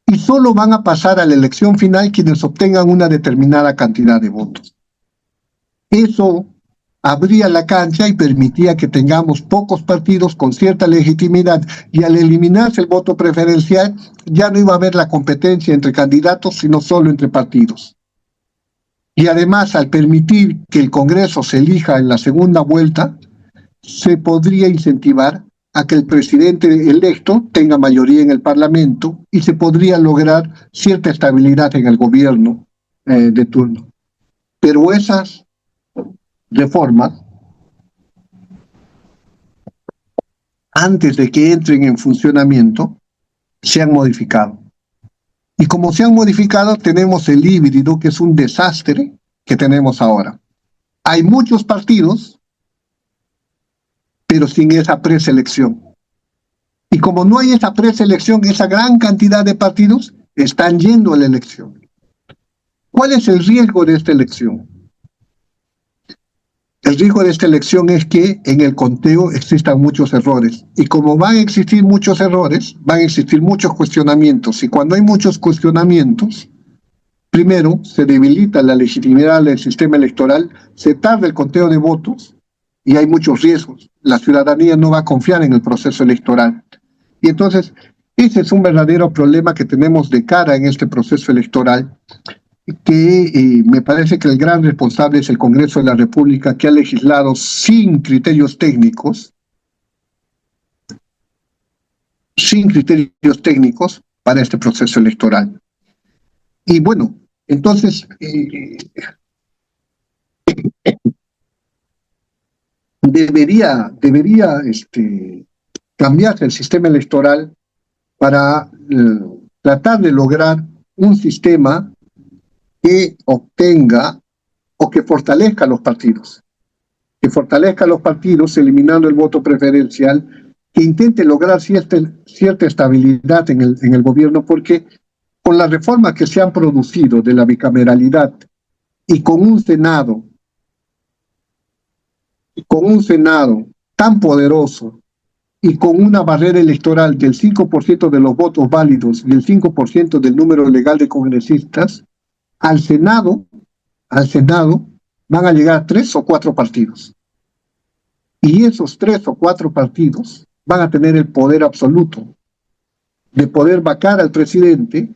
y solo van a pasar a la elección final quienes obtengan una determinada cantidad de votos. Eso abría la cancha y permitía que tengamos pocos partidos con cierta legitimidad, y al eliminarse el voto preferencial ya no iba a haber la competencia entre candidatos, sino solo entre partidos. Y además, al permitir que el Congreso se elija en la segunda vuelta, se podría incentivar a que el presidente electo tenga mayoría en el Parlamento y se podría lograr cierta estabilidad en el gobierno de turno. Pero esas reformas, antes de que entren en funcionamiento, se han modificado. Y como se han modificado, tenemos el híbrido, que es un desastre que tenemos ahora. Hay muchos partidos, pero sin esa preselección. Y como no hay esa preselección, esa gran cantidad de partidos están yendo a la elección. ¿Cuál es el riesgo de esta elección? El riesgo de esta elección es que en el conteo existan muchos errores. Y como van a existir muchos errores, van a existir muchos cuestionamientos. Y cuando hay muchos cuestionamientos, primero, se debilita la legitimidad del sistema electoral, se tarda el conteo de votos y hay muchos riesgos. La ciudadanía no va a confiar en el proceso electoral. Y entonces, ese es un verdadero problema que tenemos de cara en este proceso electoral, que me parece que el gran responsable es el Congreso de la República, que ha legislado sin criterios técnicos para este proceso electoral. Y bueno, entonces debería cambiarse el sistema electoral para tratar de lograr un sistema que obtenga o que fortalezca los partidos. Que fortalezca los partidos eliminando el voto preferencial, que intente lograr cierta estabilidad en el gobierno, porque con las reformas que se han producido de la bicameralidad y con un Senado tan poderoso y con una barrera electoral del 5% de los votos válidos y el 5% del número legal de congresistas, al Senado van a llegar 3 o 4 partidos. Y esos 3 o 4 partidos van a tener el poder absoluto de poder vacar al presidente,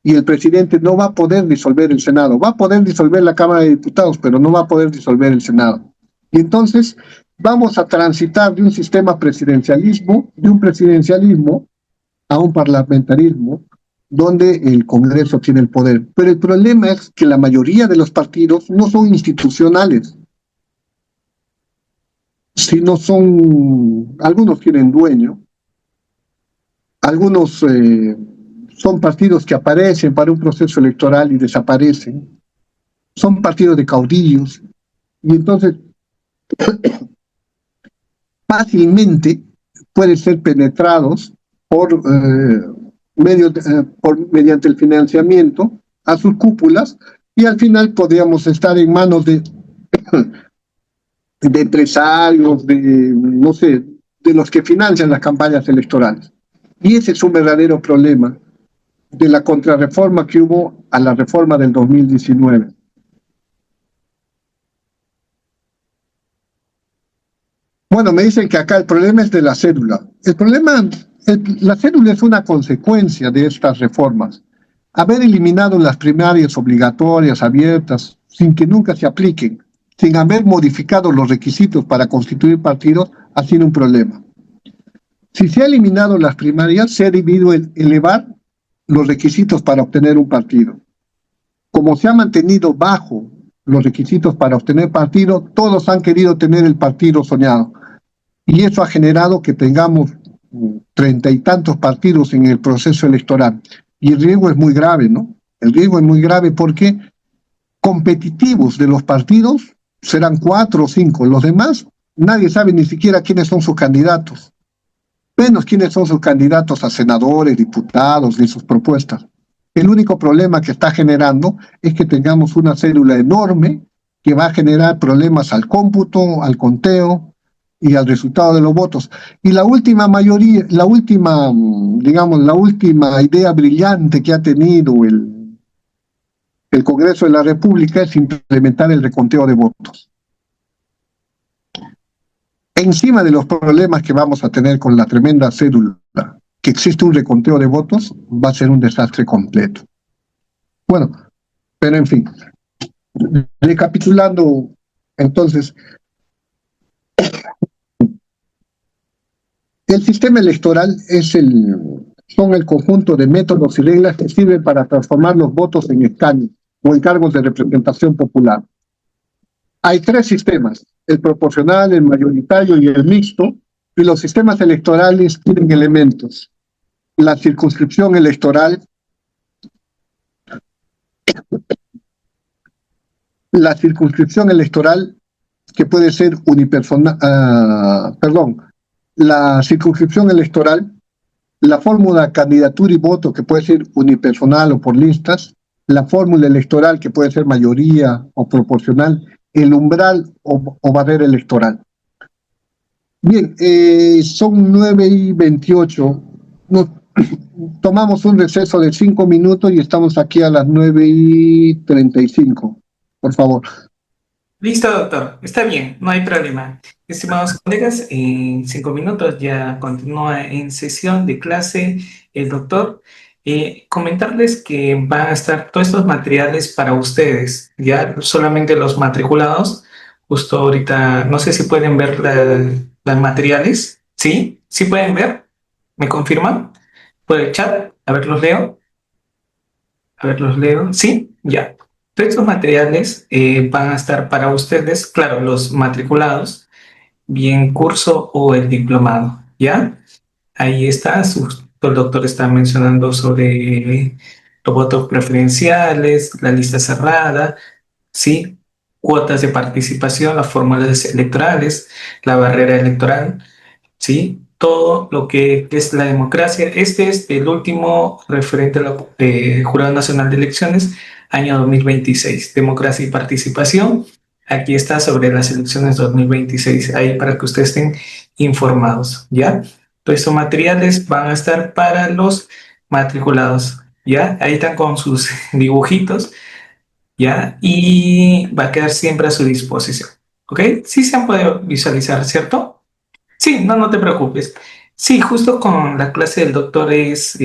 y el presidente no va a poder disolver el Senado. Va a poder disolver la Cámara de Diputados, pero no va a poder disolver el Senado. Y entonces vamos a transitar de un sistema presidencialismo a un parlamentarismo donde el Congreso tiene el poder. Pero el problema es que la mayoría de los partidos no son institucionales, sino algunos tienen dueño, algunos son partidos que aparecen para un proceso electoral y desaparecen, son partidos de caudillos, y entonces fácilmente pueden ser penetrados mediante el financiamiento a sus cúpulas, y al final podríamos estar en manos de empresarios, de los que financian las campañas electorales. Y ese es un verdadero problema de la contrarreforma que hubo a la reforma del 2019. Bueno, me dicen que acá el problema es de la cédula. La cédula es una consecuencia de estas reformas. Haber eliminado las primarias obligatorias, abiertas, sin que nunca se apliquen, sin haber modificado los requisitos para constituir partidos, ha sido un problema. Si se ha eliminado las primarias, se ha debido elevar los requisitos para obtener un partido. Como se ha mantenido bajo los requisitos para obtener partido, todos han querido tener el partido soñado. Y eso ha generado que tengamos 30 y tantos partidos en el proceso electoral. Y el riesgo es muy grave, ¿no? El riesgo es muy grave porque competitivos de los partidos serán 4 o 5. Los demás, nadie sabe ni siquiera quiénes son sus candidatos. Menos quiénes son sus candidatos a senadores, diputados, ni sus propuestas. El único problema que está generando es que tengamos una célula enorme que va a generar problemas al cómputo, al conteo y al resultado de los votos. Y la última mayoría, digamos, la última idea brillante que ha tenido el Congreso de la República es implementar el reconteo de votos. Encima de los problemas que vamos a tener con la tremenda cédula, que existe un reconteo de votos, va a ser un desastre completo. Bueno, pero en fin, recapitulando, entonces, el sistema electoral son el conjunto de métodos y reglas que sirven para transformar los votos en escaños o en cargos de representación popular. Hay tres sistemas, el proporcional, el mayoritario y el mixto, y los sistemas electorales tienen elementos. La circunscripción electoral, que puede ser unipersonal, la circunscripción electoral, la fórmula candidatura y voto, que puede ser unipersonal o por listas, la fórmula electoral, que puede ser mayoría o proporcional, el umbral o barrera electoral. Bien, son 9:28. Tomamos un receso de 5 minutos y estamos aquí a las 9:35. Por favor. Listo, doctor. Está bien, no hay problema. Estimados colegas, en 5 minutos ya continúa en sesión de clase el doctor. Comentarles que van a estar todos estos materiales para ustedes, ya solamente los matriculados. Justo ahorita, no sé si pueden ver los materiales. ¿Sí? ¿Sí pueden ver? ¿Me confirman? Por el chat. A ver, los leo. A ver, los leo. ¿Sí? Ya. Todos estos materiales van a estar para ustedes, claro, los matriculados, bien curso o el diplomado, ¿ya? Ahí está, el doctor está mencionando sobre los votos preferenciales, la lista cerrada, ¿sí? Cuotas de participación, las fórmulas electorales, la barrera electoral, ¿sí? Todo lo que es la democracia. Este es el último referente al Jurado Nacional de Elecciones, año 2026, democracia y participación. Aquí está sobre las elecciones 2026, ahí para que ustedes estén informados, ¿ya? Todos estos materiales van a estar para los matriculados, ¿ya? Ahí están con sus dibujitos, ¿ya? Y va a quedar siempre a su disposición, ¿ok? Sí se han podido visualizar, ¿cierto? Sí, no, no te preocupes. Sí, justo con la clase del doctor es,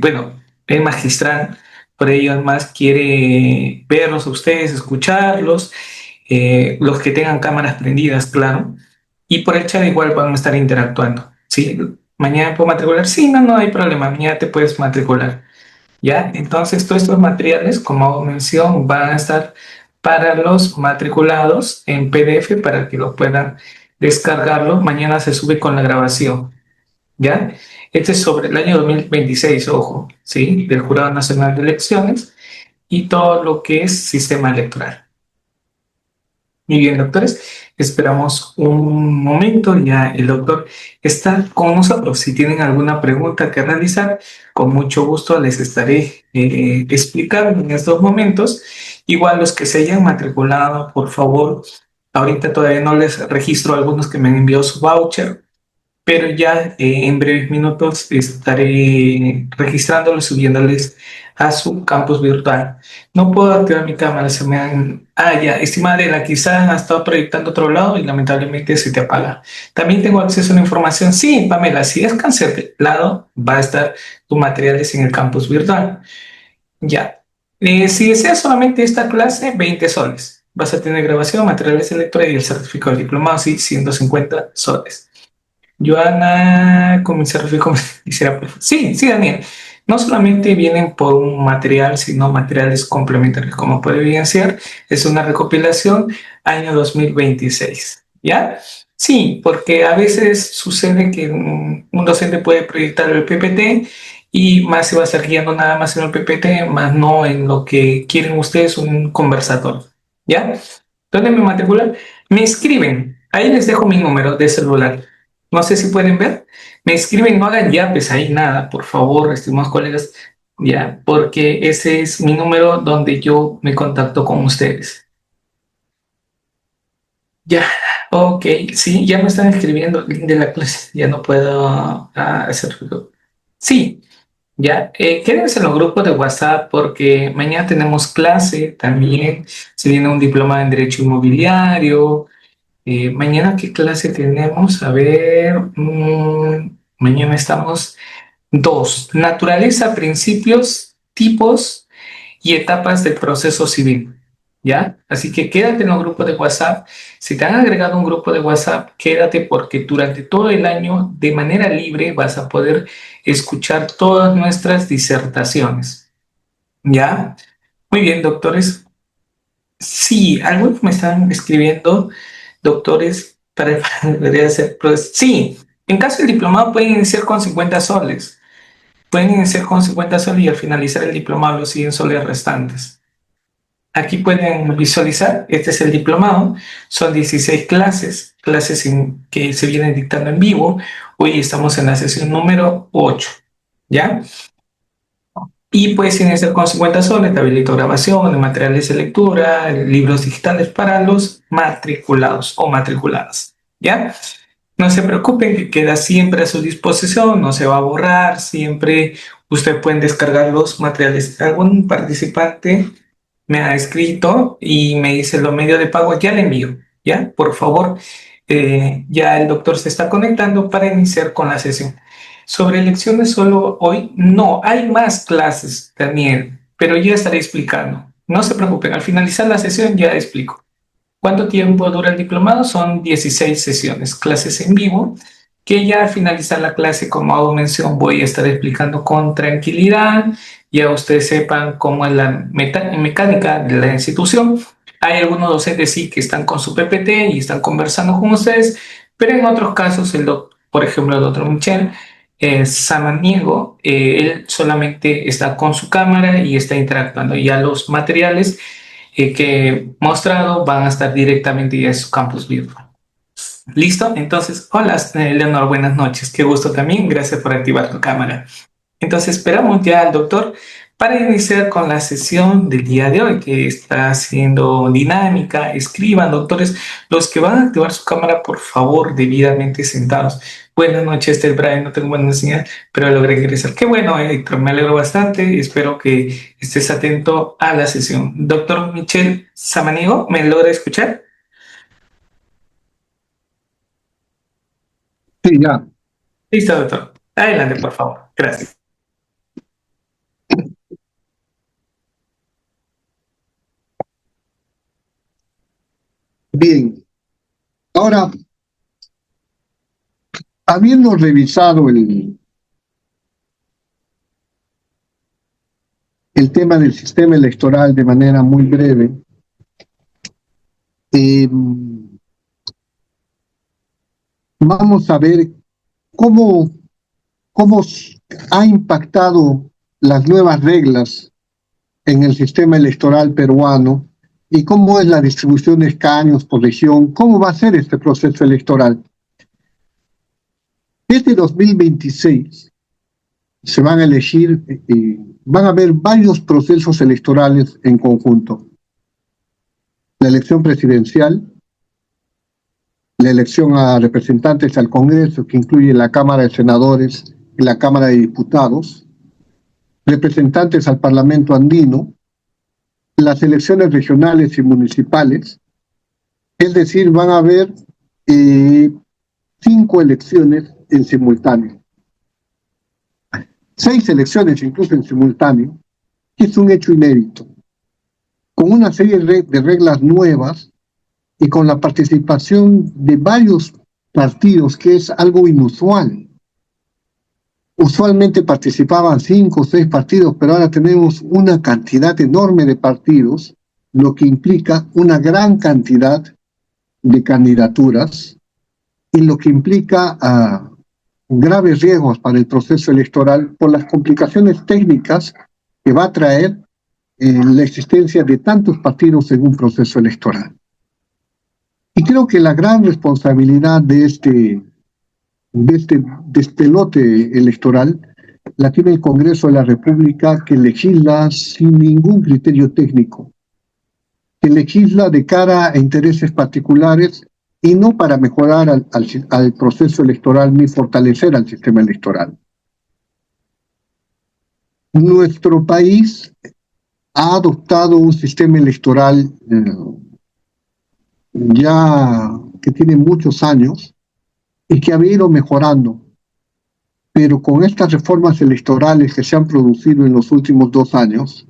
bueno, es magistral, por ello además quiere verlos a ustedes, escucharlos, los que tengan cámaras prendidas, claro, y por el chat igual van a estar interactuando, ¿sí? Mañana puedo matricular, sí, no, no hay problema, mañana te puedes matricular, ¿ya? Entonces todos estos materiales, como hago mención, van a estar para los matriculados en PDF para que lo puedan descargarlo. Mañana se sube con la grabación, ¿ya? Este es sobre el año 2026, ojo, ¿sí? Del Jurado Nacional de Elecciones y todo lo que es sistema electoral. Muy bien, doctores, esperamos un momento, ya el doctor está con nosotros. Si tienen alguna pregunta que realizar, con mucho gusto les estaré explicando en estos momentos. Igual los que se hayan matriculado, por favor, ahorita todavía no les registro a algunos que me han enviado su voucher, pero ya en breves minutos estaré registrándolos, subiéndoles a su campus virtual. No puedo activar mi cámara, se me han... Ah, ya, estimada Adela, quizás ha estado proyectando a otro lado y lamentablemente se te apaga. También tengo acceso a la información. Sí, Pamela, si es cancelado, va a estar tus materiales en el campus virtual. Ya. Si deseas solamente esta clase, 20 soles. Vas a tener grabación, materiales electorales y el certificado de diplomado, sí, 150 soles. Joana, con mi certificado, quisiera, sí, sí, Daniel. No solamente vienen por un material, sino materiales complementarios. Como puede evidenciar, es una recopilación año 2026. ¿Ya? Sí, porque a veces sucede que un docente puede proyectar el PPT y más se va a estar guiando nada más en el PPT, más no en lo que quieren ustedes, un conversatorio. ¿Ya? ¿Dónde me matriculan? Me escriben. Ahí les dejo mi número de celular. No sé si pueden ver. Me escriben, no hagan yapes ahí, nada, por favor, estimados colegas, ya, porque ese es mi número donde yo me contacto con ustedes. Ya, ok, sí, ya me están escribiendo el link de la clase, ya no puedo hacerlo. Sí, ya, quédense en los grupos de WhatsApp porque mañana tenemos clase también, se viene un diploma en Derecho Inmobiliario. Mañana, ¿qué clase tenemos? A ver, mañana estamos dos, naturaleza, principios, tipos y etapas del proceso civil, ¿ya? Así que quédate en un grupo de WhatsApp. Si te han agregado un grupo de WhatsApp, quédate porque durante todo el año, de manera libre, vas a poder escuchar todas nuestras disertaciones, ¿ya? Muy bien, doctores. Sí, algunos me están escribiendo, doctores, para debería ser, pues sí, en caso del diplomado pueden iniciar con 50 soles. Pueden iniciar con 50 soles y al finalizar el diplomado los 100 soles restantes. Aquí pueden visualizar, este es el diplomado, son 16 clases, que se vienen dictando en vivo. Hoy estamos en la sesión número 8, ¿ya? Y puedes iniciar con 50 soles, tablito de grabación, de materiales de lectura, libros digitales para los matriculados o matriculadas, ¿ya? No se preocupen, que queda siempre a su disposición, no se va a borrar, siempre ustedes pueden descargar los materiales. Algún participante me ha escrito y me dice los medios de pago, ya le envío, ¿ya? Por favor, ya el doctor se está conectando para iniciar con la sesión. Sobre elecciones solo hoy, no, hay más clases, Daniel, pero ya estaré explicando. No se preocupen, al finalizar la sesión ya explico. ¿Cuánto tiempo dura el diplomado? Son 16 sesiones, clases en vivo, que ya al finalizar la clase, como hago mención, voy a estar explicando con tranquilidad, ya ustedes sepan cómo es la mecánica de la institución. Hay algunos docentes sí que están con su PPT y están conversando con ustedes, pero en otros casos, por ejemplo, el doctor Michel Samaniego, él solamente está con su cámara y está interactuando. Ya los materiales que he mostrado van a estar directamente ya en su campus virtual. ¿Listo? Entonces, hola, Leonor, buenas noches. Qué gusto también. Gracias por activar tu cámara. Entonces, esperamos ya al doctor para iniciar con la sesión del día de hoy, que está siendo dinámica. Escriban, doctores, los que van a activar su cámara, por favor, debidamente sentados. Buenas noches, Estel Brian, no tengo buena señal, pero logré ingresar. Qué bueno, Héctor, me alegro bastante. Espero que estés atento a la sesión. Doctor Michel Samaniego, ¿me logra escuchar? Sí, ya. Listo, doctor. Adelante, por favor. Gracias. Bien. Ahora, habiendo revisado el tema del sistema electoral de manera muy breve, eh, vamos a ver cómo, cómo ha impactado las nuevas reglas en el sistema electoral peruano y cómo es la distribución de escaños por región, cómo va a ser este proceso electoral. Desde 2026 se van a elegir, van a haber varios procesos electorales en conjunto. La elección presidencial, la elección a representantes al Congreso, que incluye la Cámara de Senadores y la Cámara de Diputados, representantes al Parlamento andino, las elecciones regionales y municipales, es decir, van a haber 5 elecciones en simultáneo. 6 elecciones incluso en simultáneo, que es un hecho inédito, con una serie de reglas nuevas y con la participación de varios partidos, que es algo inusual. Usualmente participaban 5 o 6 partidos, pero ahora tenemos una cantidad enorme de partidos, lo que implica una gran cantidad de candidaturas y lo que implica graves riesgos para el proceso electoral por las complicaciones técnicas que va a traer la existencia de tantos partidos en un proceso electoral. Y creo que la gran responsabilidad de este despelote electoral la tiene el Congreso de la República, que legisla sin ningún criterio técnico, que legisla de cara a intereses particulares y no para mejorar al proceso electoral ni fortalecer al sistema electoral. Nuestro país ha adoptado un sistema electoral ya que tiene muchos años y que ha ido mejorando, pero con estas reformas electorales que se han producido en los últimos 2 años,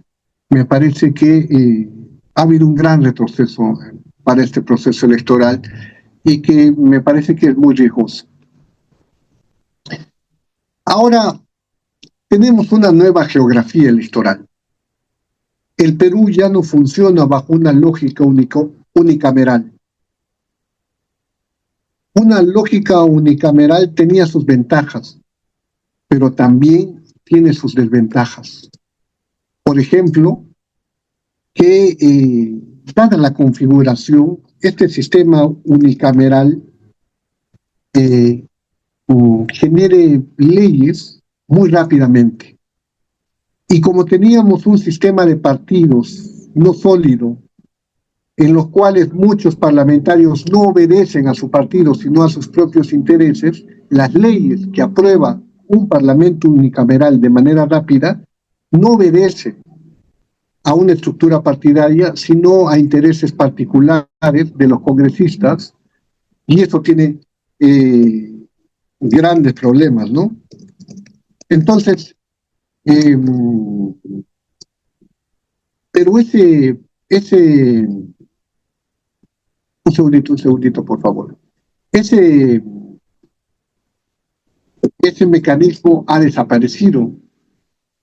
me parece que ha habido un gran retroceso para este proceso electoral y que me parece que es muy riesgoso. Ahora tenemos una nueva geografía electoral. El Perú ya no funciona bajo una lógica unicameral. Una lógica unicameral tenía sus ventajas, pero también tiene sus desventajas. Por ejemplo, que dada la configuración, este sistema unicameral genere leyes muy rápidamente. Y como teníamos un sistema de partidos no sólido, en los cuales muchos parlamentarios no obedecen a su partido, sino a sus propios intereses, las leyes que aprueba un parlamento unicameral de manera rápida no obedecen a una estructura partidaria, sino a intereses particulares de los congresistas, y eso tiene grandes problemas, ¿no? Entonces, pero un segundito, por favor. Ese mecanismo ha desaparecido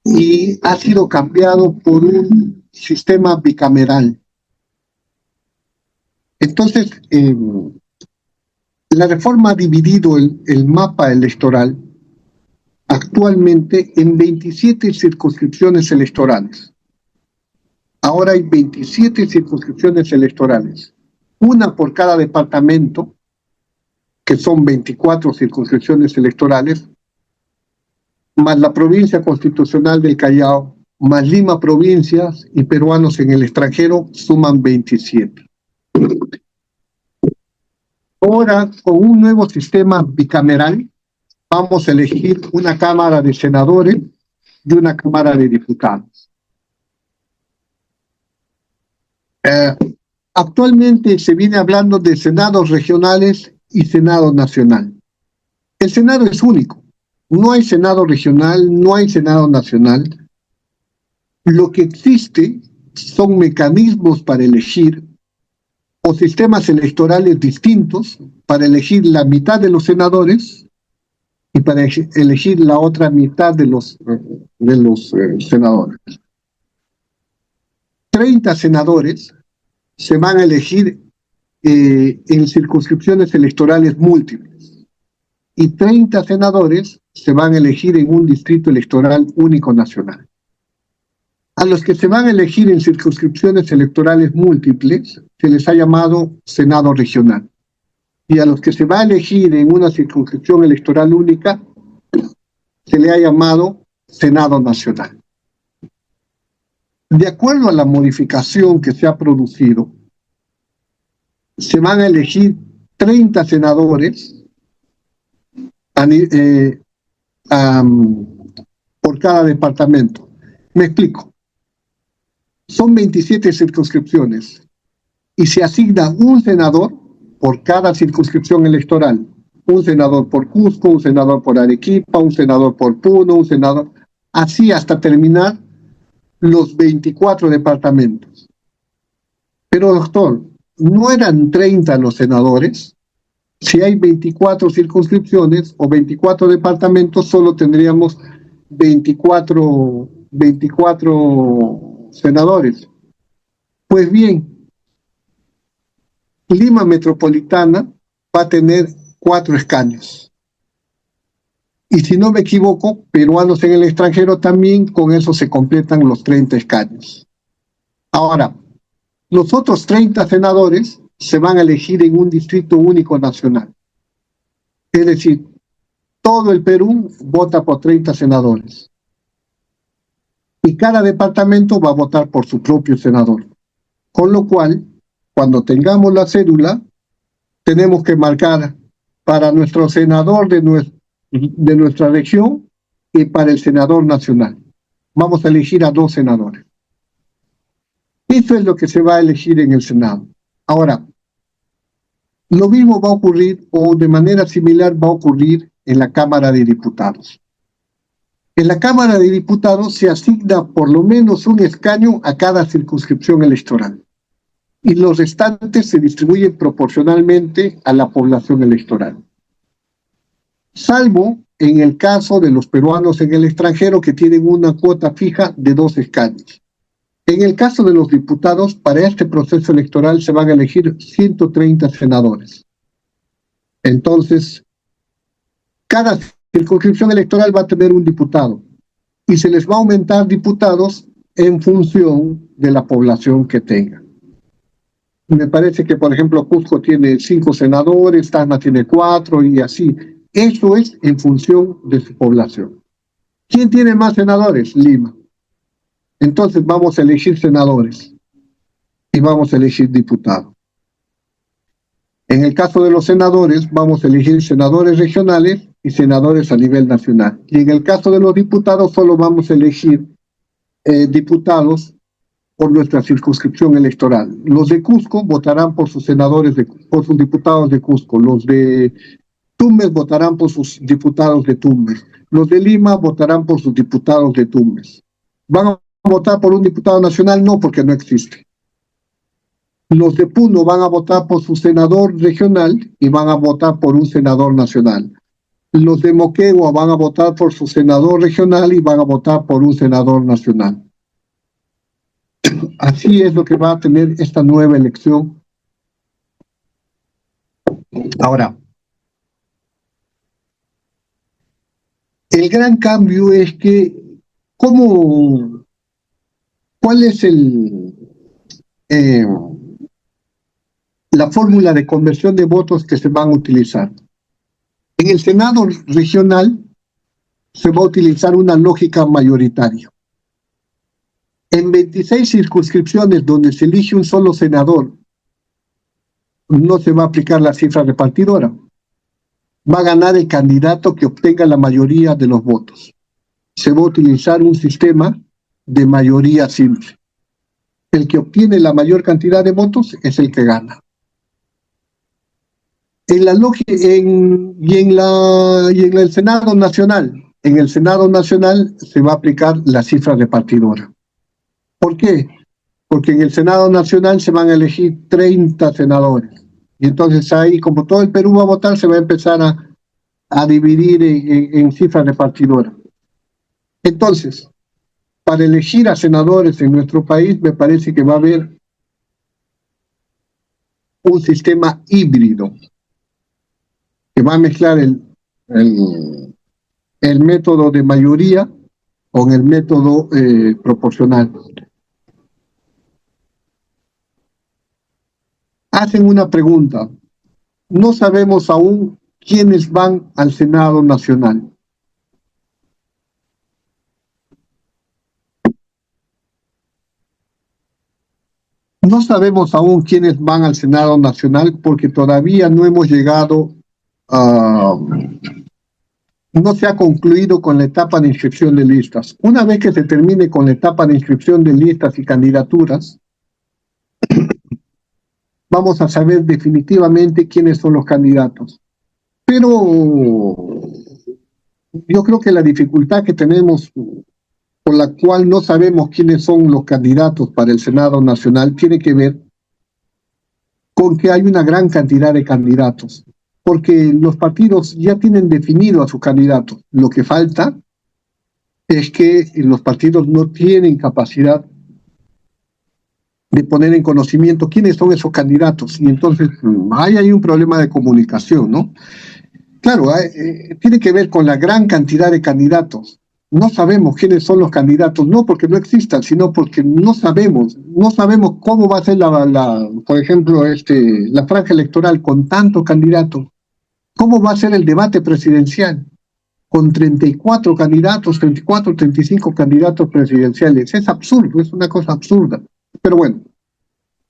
y ha sido cambiado por un sistema bicameral. Entonces, la reforma ha dividido el mapa electoral actualmente en 27 circunscripciones electorales. Ahora hay 27 circunscripciones electorales, una por cada departamento, que son 24 circunscripciones electorales, más la provincia constitucional del Callao, más Lima provincias y peruanos en el extranjero, suman 27. Ahora, con un nuevo sistema bicameral, vamos a elegir una Cámara de Senadores y una Cámara de Diputados. Actualmente se viene hablando de senados regionales y senado nacional. El senado es único. No hay senado regional, no hay senado nacional. Lo que existe son mecanismos para elegir o sistemas electorales distintos para elegir la mitad de los senadores y para elegir la otra mitad de los senadores. 30 senadores se van a elegir en circunscripciones electorales múltiples y 30 senadores se van a elegir en un distrito electoral único nacional. A los que se van a elegir en circunscripciones electorales múltiples se les ha llamado Senado regional, y a los que se va a elegir en una circunscripción electoral única se le ha llamado Senado nacional. De acuerdo a la modificación que se ha producido, se van a elegir 30 senadores por cada departamento. Me explico. Son 27 circunscripciones y se asigna un senador por cada circunscripción electoral. Un senador por Cusco, un senador por Arequipa, un senador por Puno, un senador... Así hasta terminar los 24 departamentos. Pero, doctor, ¿no eran 30 los senadores? Si hay 24 circunscripciones o 24 departamentos, solo tendríamos 24 senadores. Pues bien, Lima Metropolitana va a tener 4 escaños. Y si no me equivoco, peruanos en el extranjero también, con eso se completan los 30 escaños. Ahora, los otros 30 senadores se van a elegir en un distrito único nacional. Es decir, todo el Perú vota por 30 senadores. Y cada departamento va a votar por su propio senador. Con lo cual, cuando tengamos la cédula, tenemos que marcar para nuestro senador de nuestra región y para el senador nacional. Vamos a elegir a 2 senadores. Eso es lo que se va a elegir en el Senado. Ahora, lo mismo va a ocurrir, o de manera similar va a ocurrir en la Cámara de Diputados. En la Cámara de Diputados se asigna por lo menos un escaño a cada circunscripción electoral. Y los restantes se distribuyen proporcionalmente a la población electoral. Salvo en el caso de los peruanos en el extranjero, que tienen una cuota fija de 2 escaños. En el caso de los diputados, para este proceso electoral se van a elegir 130 senadores. Entonces, cada circunscripción electoral va a tener un diputado y se les va a aumentar diputados en función de la población que tengan. Me parece que, por ejemplo, Cusco tiene 5 senadores, Tacna tiene 4 y así. Eso es en función de su población. ¿Quién tiene más senadores? Lima. Entonces vamos a elegir senadores y vamos a elegir diputados. En el caso de los senadores, vamos a elegir senadores regionales y senadores a nivel nacional. Y en el caso de los diputados, solo vamos a elegir diputados por nuestra circunscripción electoral. Los de Cusco votarán por sus senadores, por sus diputados de Cusco. Los de Tumbes votarán por sus diputados de Tumbes. Los de Lima votarán por sus diputados de Tumbes. ¿Van a votar por un diputado nacional? No, porque no existe. Los de Puno van a votar por su senador regional y van a votar por un senador nacional. Los de Moquegua van a votar por su senador regional y van a votar por un senador nacional. Así es lo que va a tener esta nueva elección. Ahora, el gran cambio es que, ¿cuál es la fórmula de conversión de votos que se van a utilizar? En el Senado regional se va a utilizar una lógica mayoritaria. En 26 circunscripciones donde se elige un solo senador, no se va a aplicar la cifra repartidora. Va a ganar el candidato que obtenga la mayoría de los votos. Se va a utilizar un sistema de mayoría simple. El que obtiene la mayor cantidad de votos es el que gana. En el Senado Nacional se va a aplicar la cifra repartidora. ¿Por qué? Porque en el Senado Nacional se van a elegir 30 senadores. Y entonces ahí, como todo el Perú va a votar, se va a empezar a dividir en cifra repartidora. Entonces, para elegir a senadores en nuestro país, me parece que va a haber un sistema híbrido que va a mezclar el método de mayoría con el método proporcional. Hacen una pregunta. No sabemos aún quiénes van al Senado Nacional. No sabemos aún quiénes van al Senado Nacional porque todavía no hemos llegado no se ha concluido con la etapa de inscripción de listas. Una vez que se termine con la etapa de inscripción de listas y candidaturas, vamos a saber definitivamente quiénes son los candidatos. Pero yo creo que la dificultad que tenemos, por la cual no sabemos quiénes son los candidatos para el Senado Nacional, tiene que ver con que hay una gran cantidad de candidatos, porque los partidos ya tienen definido a sus candidatos. Lo que falta es que los partidos no tienen capacidad de poner en conocimiento quiénes son esos candidatos, y entonces ahí hay un problema de comunicación, ¿no? Claro, tiene que ver con la gran cantidad de candidatos. No sabemos quiénes son los candidatos, no porque no existan, sino porque no sabemos cómo va a ser por ejemplo, la franja electoral con tantos candidatos. ¿Cómo va a ser el debate presidencial? Con 34 candidatos, 34, 35 candidatos presidenciales. Es absurdo, es una cosa absurda. Pero bueno,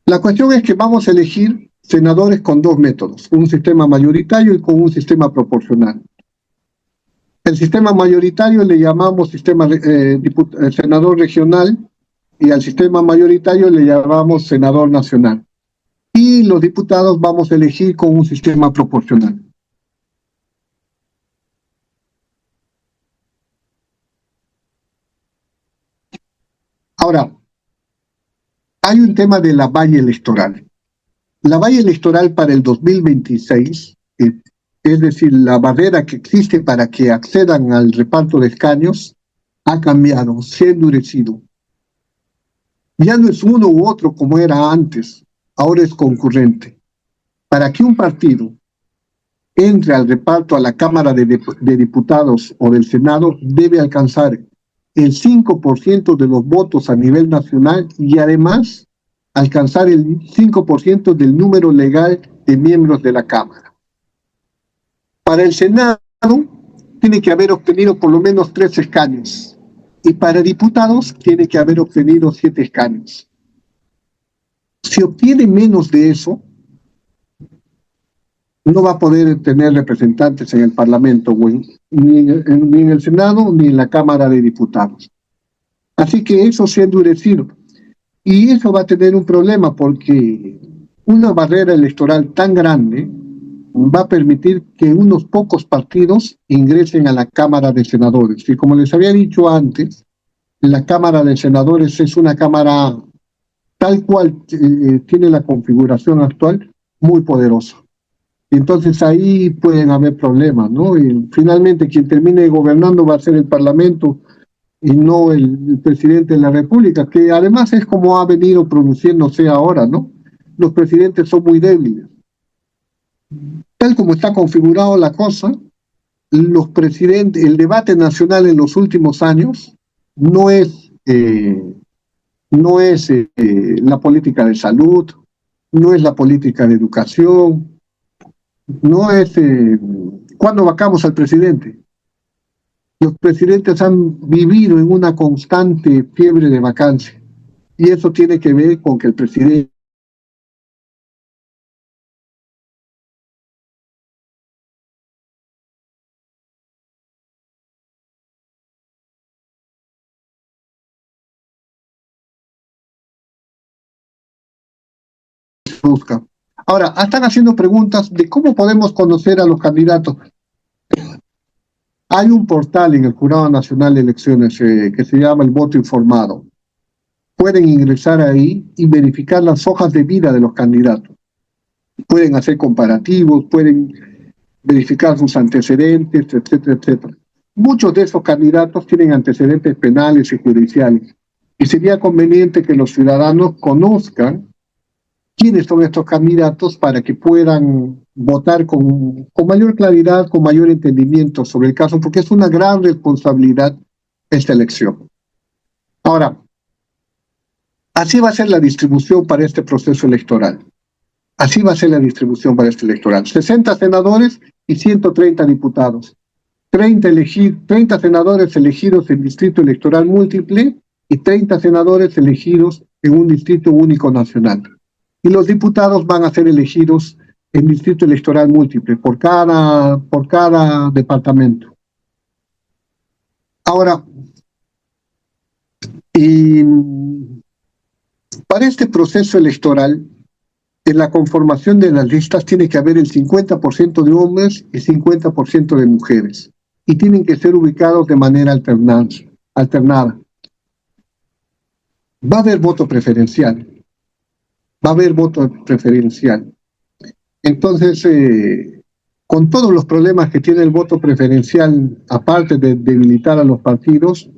la cuestión es que vamos a elegir senadores con dos métodos, un sistema mayoritario y con un sistema proporcional. El sistema mayoritario le llamamos senador regional y al sistema mayoritario le llamamos senador nacional. Y los diputados vamos a elegir con un sistema proporcional. Ahora, hay un tema de la valla electoral. La valla electoral para el 2026, es decir, la barrera que existe para que accedan al reparto de escaños, ha cambiado, se ha endurecido. Ya no es uno u otro como era antes, ahora es concurrente. Para que un partido entre al reparto a la Cámara de Diputados o del Senado, debe alcanzar el 5% de los votos a nivel nacional y además alcanzar el 5% del número legal de miembros de la Cámara. Para el Senado tiene que haber obtenido por lo menos 3 escaños y para diputados tiene que haber obtenido 7 escaños. Si obtiene menos de eso, no va a poder tener representantes en el Parlamento, ni en el Senado, ni en la Cámara de Diputados. Así que eso se ha endurecido. Y eso va a tener un problema porque una barrera electoral tan grande va a permitir que unos pocos partidos ingresen a la Cámara de Senadores. Y como les había dicho antes, la Cámara de Senadores es una Cámara tal cual tiene la configuración actual, muy poderosa. Entonces ahí pueden haber problemas, ¿no? Y finalmente quien termine gobernando va a ser el Parlamento y no el presidente de la República, que además es como ha venido produciéndose ahora, ¿no? Los presidentes son muy débiles. Tal como está configurado la cosa, el debate nacional en los últimos años no es la política de salud, no es la política de educación, no es cuándo vacamos al presidente. Los presidentes han vivido en una constante fiebre de vacancia y eso tiene que ver con que el presidente busca. Ahora, están haciendo preguntas de cómo podemos conocer a los candidatos. Hay un portal en el Jurado Nacional de Elecciones que se llama el Voto Informado. Pueden ingresar ahí y verificar las hojas de vida de los candidatos. Pueden hacer comparativos, pueden verificar sus antecedentes, etcétera, etcétera. Muchos de esos candidatos tienen antecedentes penales y judiciales. Y sería conveniente que los ciudadanos conozcan quiénes son estos candidatos para que puedan votar con mayor claridad, con mayor entendimiento sobre el caso, porque es una gran responsabilidad esta elección. Ahora, así va a ser la distribución para este proceso electoral. Así va a ser la distribución para este electoral. 60 senadores y 130 diputados. 30 senadores elegidos en distrito electoral múltiple y 30 senadores elegidos en un distrito único nacional. Y los diputados van a ser elegidos en distrito electoral múltiple por cada departamento. Ahora, para este proceso electoral, en la conformación de las listas tiene que haber el 50% de hombres y 50% de mujeres. Y tienen que ser ubicados de manera alternada. Va a haber voto preferencial. Entonces, con todos los problemas que tiene el voto preferencial, aparte de debilitar a los partidos,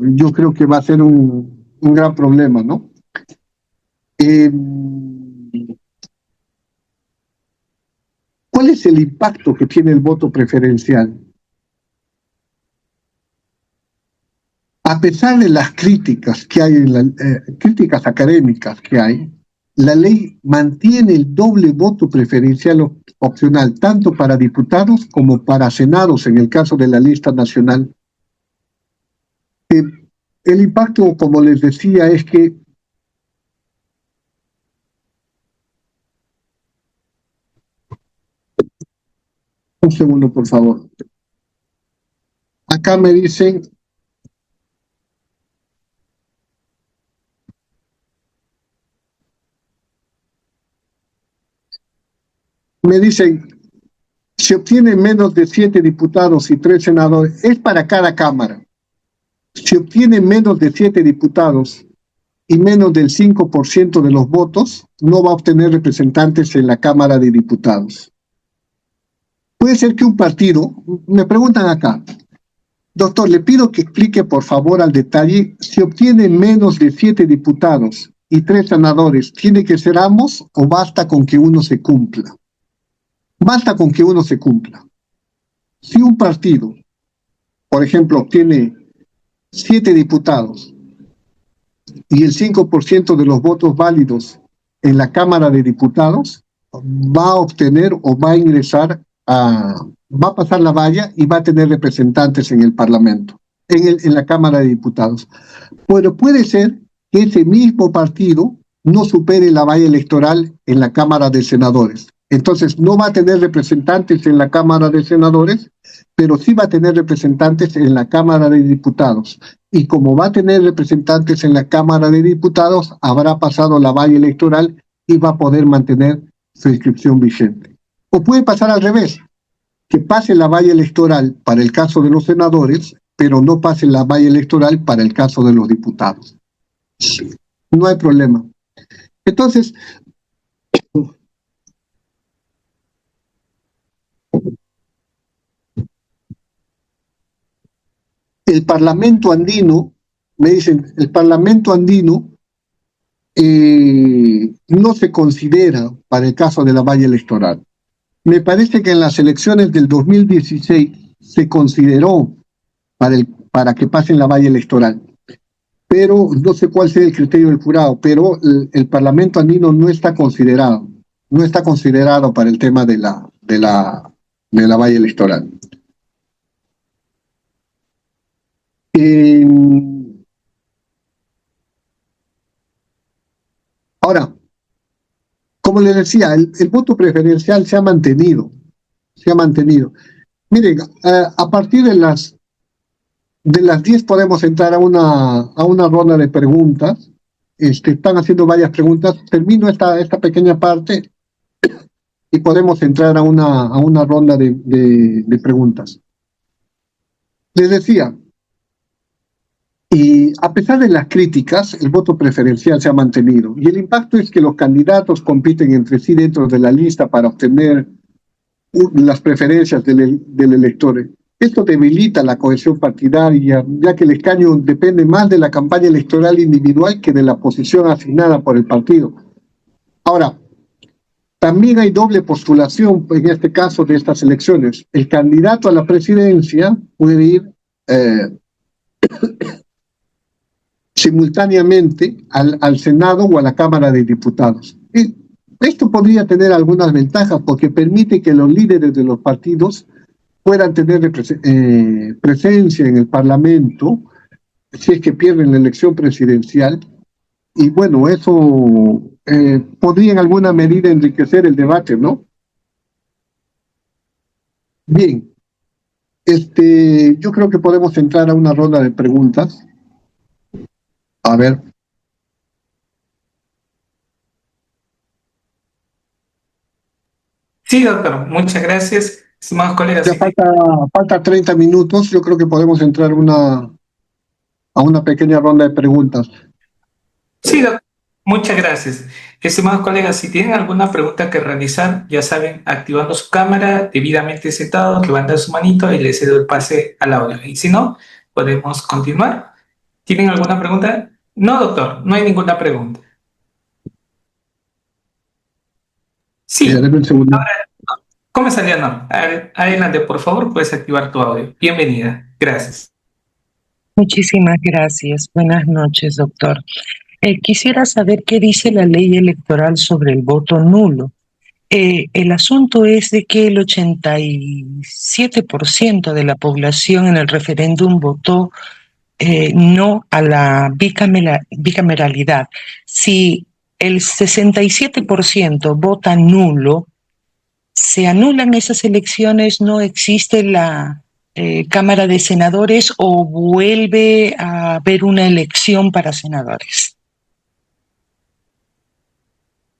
yo creo que va a ser un gran problema, ¿no? ¿Cuál es el impacto que tiene el voto preferencial? A pesar de las críticas que hay, críticas académicas que hay, la ley mantiene el doble voto preferencial opcional, tanto para diputados como para senados, en el caso de la lista nacional. El impacto, como les decía, es que Un segundo, por favor. Acá me dicen, se obtiene menos de 7 diputados y 3 senadores, es para cada cámara. Si obtiene menos de 7 diputados y menos del 5% de los votos, no va a obtener representantes en la Cámara de Diputados. Puede ser que un partido, me preguntan acá, doctor, le pido que explique por favor al detalle, si obtiene menos de 7 diputados y 3 senadores, ¿tiene que ser ambos o basta con que uno se cumpla? Basta con que uno se cumpla. Si un partido, por ejemplo, obtiene 7 diputados y el 5% de los votos válidos en la Cámara de Diputados, va a obtener o va a ingresar va a pasar la valla y va a tener representantes en el Parlamento, en la Cámara de Diputados. Pero puede ser que ese mismo partido no supere la valla electoral en la Cámara de Senadores. Entonces no va a tener representantes en la Cámara de Senadores, pero sí va a tener representantes en la Cámara de Diputados. Y como va a tener representantes en la Cámara de Diputados, habrá pasado la valla electoral y va a poder mantener su inscripción vigente. O puede pasar al revés, que pase la valla electoral para el caso de los senadores, pero no pase la valla electoral para el caso de los diputados. No hay problema. Entonces, el Parlamento andino, me dicen, el Parlamento andino no se considera para el caso de la valla electoral. Me parece que en las elecciones del 2016 se consideró para que pasen la valla electoral, pero no sé cuál sea el criterio del jurado, pero el Parlamento andino no está considerado para el tema de la valla electoral. Ahora, como les decía, el voto preferencial se ha mantenido. Miren, a partir de las 10 podemos entrar a una ronda de preguntas. Están haciendo varias preguntas. Termino esta pequeña parte y podemos entrar a una ronda de preguntas. Les decía, y a pesar de las críticas, el voto preferencial se ha mantenido. Y el impacto es que los candidatos compiten entre sí dentro de la lista para obtener las preferencias del elector. Esto debilita la cohesión partidaria, ya que el escaño depende más de la campaña electoral individual que de la posición asignada por el partido. Ahora, también hay doble postulación en este caso de estas elecciones. El candidato a la presidencia puede ir simultáneamente al Senado o a la Cámara de Diputados. Y esto podría tener algunas ventajas porque permite que los líderes de los partidos puedan tener presencia en el Parlamento si es que pierden la elección presidencial. Y bueno, eso podría en alguna medida enriquecer el debate, ¿no? Bien, yo creo que podemos entrar a una ronda de preguntas. A ver. Sí, doctor, muchas gracias. Estimados colegas. Ya falta 30 minutos, yo creo que podemos entrar a una pequeña ronda de preguntas. Sí, doctor, muchas gracias. Estimados colegas, si tienen alguna pregunta que realizar, ya saben, activando su cámara, debidamente sentados, levantando su manito y les cedo el pase al audio. Y si no, podemos continuar. ¿Tienen alguna pregunta? No, doctor, no hay ninguna pregunta. Sí, ahora, ¿cómo salió? No, adelante, por favor, puedes activar tu audio. Bienvenida, gracias. Muchísimas gracias. Buenas noches, doctor. Quisiera saber qué dice la ley electoral sobre el voto nulo. El asunto es de que el 87% de la población en el referéndum votó no a la bicameralidad. Si el 67% vota nulo, ¿se anulan esas elecciones? ¿No existe la Cámara de Senadores o vuelve a haber una elección para senadores?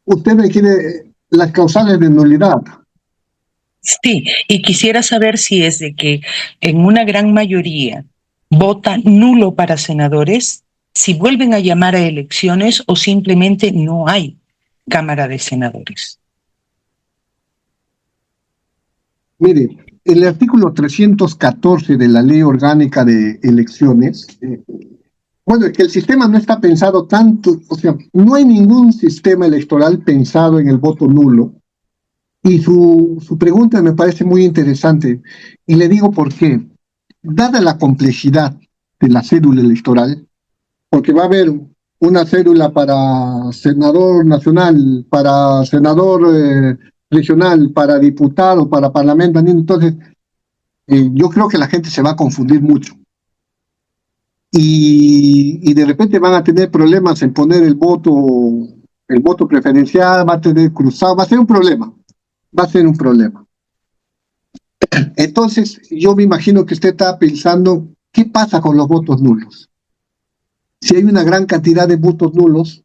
Usted requiere las causales de nulidad. Sí, y quisiera saber si es de que en una gran mayoría vota nulo para senadores, si vuelven a llamar a elecciones o simplemente no hay Cámara de Senadores. Mire, el artículo 314 de la Ley Orgánica de Elecciones, bueno, es que el sistema no está pensado tanto, o sea, no hay ningún sistema electoral pensado en el voto nulo. Y su pregunta me parece muy interesante, y le digo por qué. Dada la complejidad de la cédula electoral, porque va a haber una cédula para senador nacional, para senador regional, para diputado, para parlamento, entonces yo creo que la gente se va a confundir mucho. Y de repente van a tener problemas en poner el voto preferencial, va a tener cruzado, va a ser un problema. Va a ser un problema. Entonces, yo me imagino que usted está pensando, ¿qué pasa con los votos nulos? Si hay una gran cantidad de votos nulos,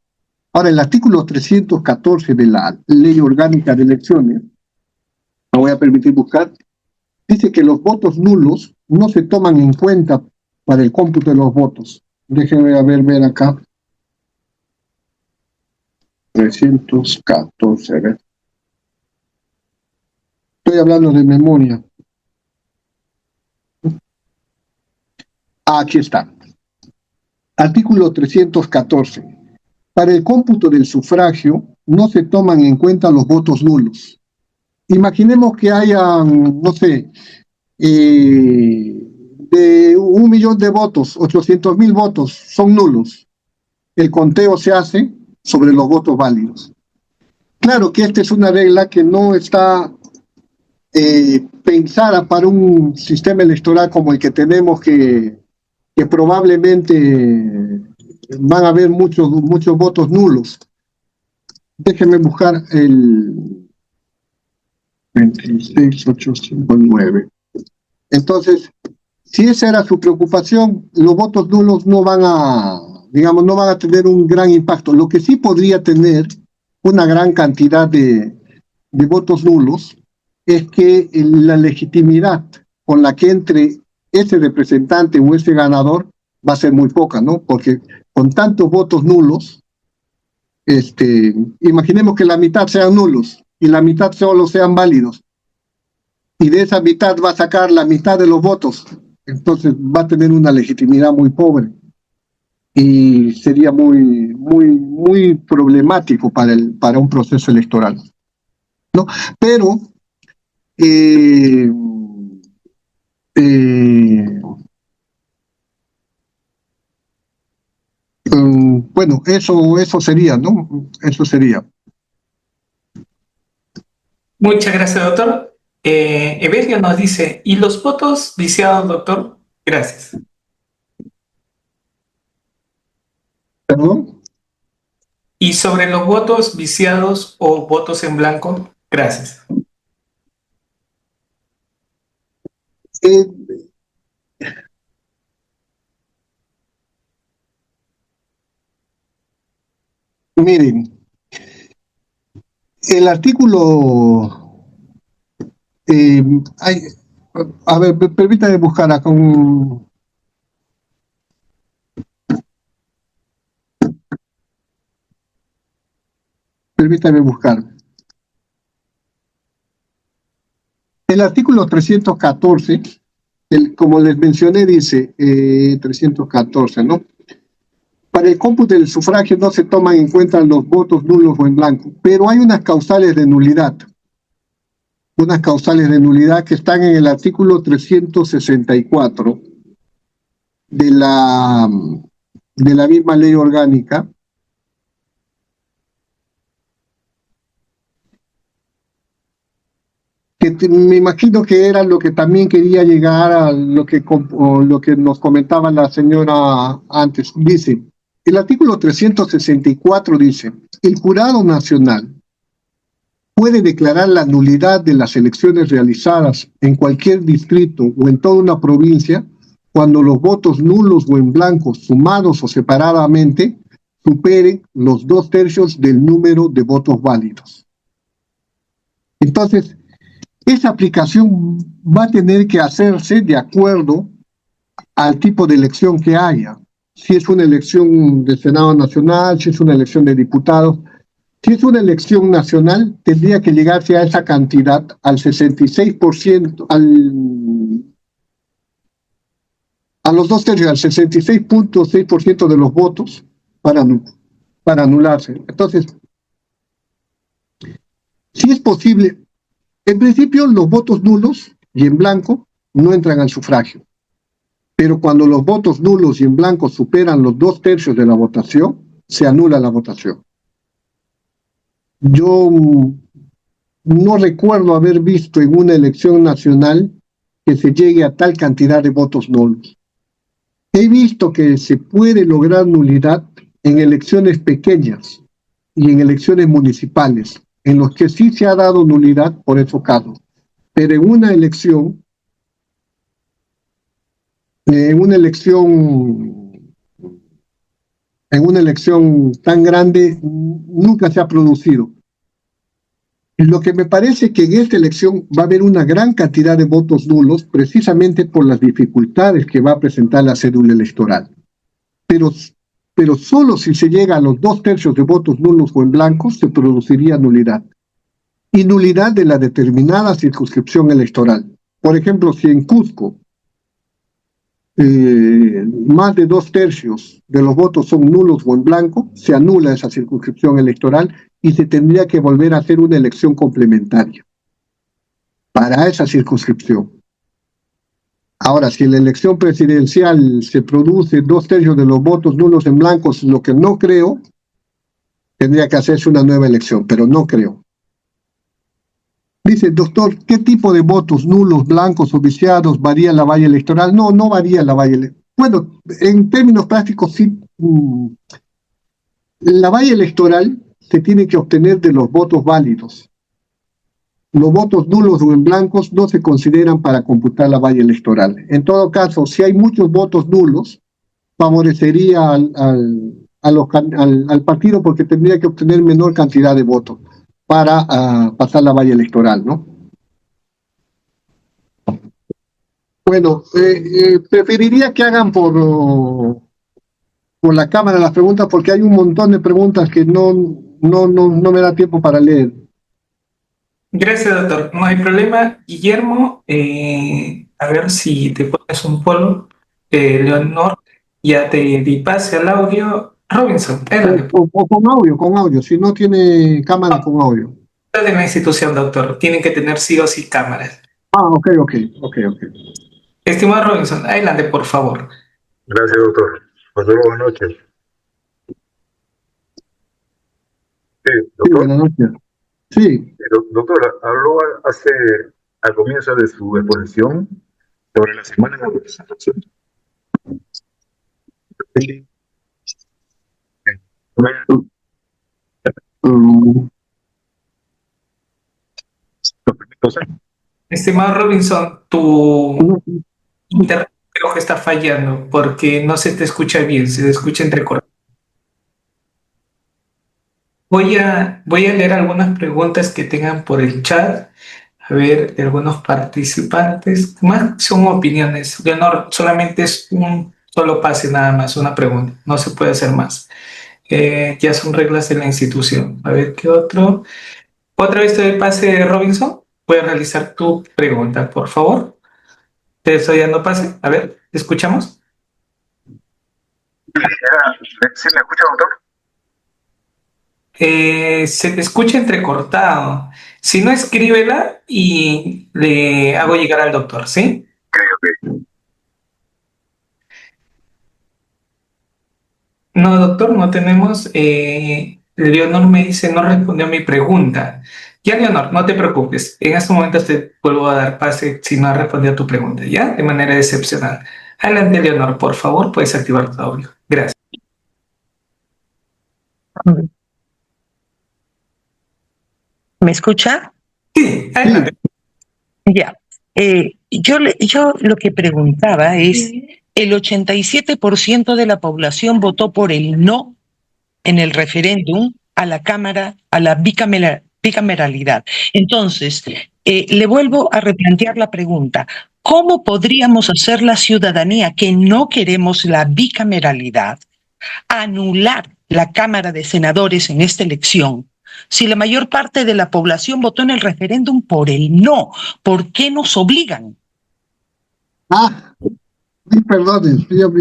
ahora el artículo 314 de la Ley Orgánica de Elecciones, me voy a permitir buscar, dice que los votos nulos no se toman en cuenta para el cómputo de los votos. Déjenme ver acá. 314, a ver. Estoy hablando de memoria. Aquí está. Artículo 314. Para el cómputo del sufragio no se toman en cuenta los votos nulos. Imaginemos que haya, no sé, de 1 millón de votos, 800.000 votos son nulos. El conteo se hace sobre los votos válidos. Claro que esta es una regla que no está pensada para un sistema electoral como el que tenemos, que probablemente van a haber muchos votos nulos. Déjenme buscar el 26859. Entonces, si esa era su preocupación, los votos nulos no van a, digamos, no van a tener un gran impacto. Lo que sí podría tener una gran cantidad de votos nulos es que la legitimidad con la que entre ese representante o ese ganador va a ser muy poca, ¿no? Porque con tantos votos nulos, imaginemos que la mitad sean nulos y la mitad solo sean válidos, y de esa mitad va a sacar la mitad de los votos, entonces va a tener una legitimidad muy pobre y sería muy problemático para un proceso electoral, ¿no? Pero bueno, eso sería, ¿no? Eso sería. Muchas gracias, doctor. Evelio nos dice, ¿y los votos viciados, doctor? Gracias. ¿Perdón? ¿Y sobre los votos viciados o votos en blanco? Gracias. Miren, el artículo... a ver, permítame buscar acá un... Permítame buscar. El artículo 314, como les mencioné, dice 314, ¿no? Para el cómputo del sufragio no se toman en cuenta los votos nulos o en blanco, pero hay unas causales de nulidad. Unas causales de nulidad que están en el artículo 364 de la misma ley orgánica, que me imagino que era lo que también quería llegar a lo que nos comentaba la señora antes. Dice, el artículo 364 dice, el Jurado Nacional puede declarar la nulidad de las elecciones realizadas en cualquier distrito o en toda una provincia cuando los votos nulos o en blanco, sumados o separadamente, superen los 2/3 del número de votos válidos. Entonces, esa aplicación va a tener que hacerse de acuerdo al tipo de elección que haya. Si es una elección del Senado Nacional, si es una elección de diputados. Si es una elección nacional, tendría que llegarse a esa cantidad, al 66%, a los 2/3, al 66.6% de los votos para anularse. Entonces, si es posible, en principio los votos nulos y en blanco no entran al sufragio. Pero cuando los votos nulos y en blanco superan los 2/3 de la votación, se anula la votación. Yo no recuerdo haber visto en una elección nacional que se llegue a tal cantidad de votos nulos. He visto que se puede lograr nulidad en elecciones pequeñas y en elecciones municipales, en los que sí se ha dado nulidad por esos casos. Pero en una elección tan grande nunca se ha producido. Lo que me parece que en esta elección va a haber una gran cantidad de votos nulos precisamente por las dificultades que va a presentar la cédula electoral. Pero solo si se llega a los 2/3 de votos nulos o en blanco se produciría nulidad. Y nulidad de la determinada circunscripción electoral. Por ejemplo, si en Cusco más de 2/3 de los votos son nulos o en blanco, se anula esa circunscripción electoral y se tendría que volver a hacer una elección complementaria para esa circunscripción. Ahora, si en la elección presidencial se produce 2/3 de los votos nulos en blancos, lo que no creo, tendría que hacerse una nueva elección, pero no creo. Dice, doctor, ¿qué tipo de votos nulos, blancos o viciados varía la valla electoral? No, no varía la valla electoral. Bueno, en términos prácticos sí. La valla electoral se tiene que obtener de los votos válidos. Los votos nulos o en blancos no se consideran para computar la valla electoral. En todo caso, si hay muchos votos nulos, favorecería al partido porque tendría que obtener menor cantidad de votos para pasar la valla electoral, ¿no? Bueno, preferiría que hagan por la cámara las preguntas porque hay un montón de preguntas que no me da tiempo para leer. Gracias, doctor. No hay problema. Guillermo, a ver si te pones un polo. Leonor, ya te di pase al audio. Robinson, adelante. O con audio, si no tiene cámara, con audio. De la institución, doctor. Tienen que tener sí o sí cámaras. Ok. Estimado Robinson, adelante, por favor. Gracias, doctor. Buenas noches. Sí, doctor. Sí, buenas noches. Sí. Doctora, habló al comienzo de su exposición sobre la semana de representación. Estimado Robinson, tu internet creo que está fallando porque no se te escucha bien, se te escucha entrecortado. Voy a leer algunas preguntas que tengan por el chat, a ver, de algunos participantes. Más son opiniones. Leonor, solamente es un solo pase nada más, una pregunta. No se puede hacer más. Ya son reglas de la institución. A ver, ¿qué otro? Otra vez te doy pase, Robinson. Puedes realizar tu pregunta, por favor. Te estoy dando pase. A ver, ¿te escuchamos? ¿Sí me escucha, doctor? Se te escucha entrecortado. Si no, escríbela y le hago llegar al doctor, ¿sí? Ok. No, doctor, no tenemos. Leonor me dice, no respondió a mi pregunta. Ya, Leonor, no te preocupes. En este momento te vuelvo a dar pase si no ha respondido a tu pregunta, ¿ya? De manera excepcional. Adelante, Leonor, por favor, puedes activar tu audio. Gracias. ¿Me escucha? Sí, adelante. Ya. Yo lo que preguntaba es, el 87% de la población votó por el no en el referéndum a la Cámara, a la bicameralidad. Entonces, le vuelvo a replantear la pregunta. ¿Cómo podríamos hacer la ciudadanía que no queremos la bicameralidad anular la Cámara de Senadores en esta elección? Si la mayor parte de la población votó en el referéndum por el no, ¿por qué nos obligan? Perdón, yo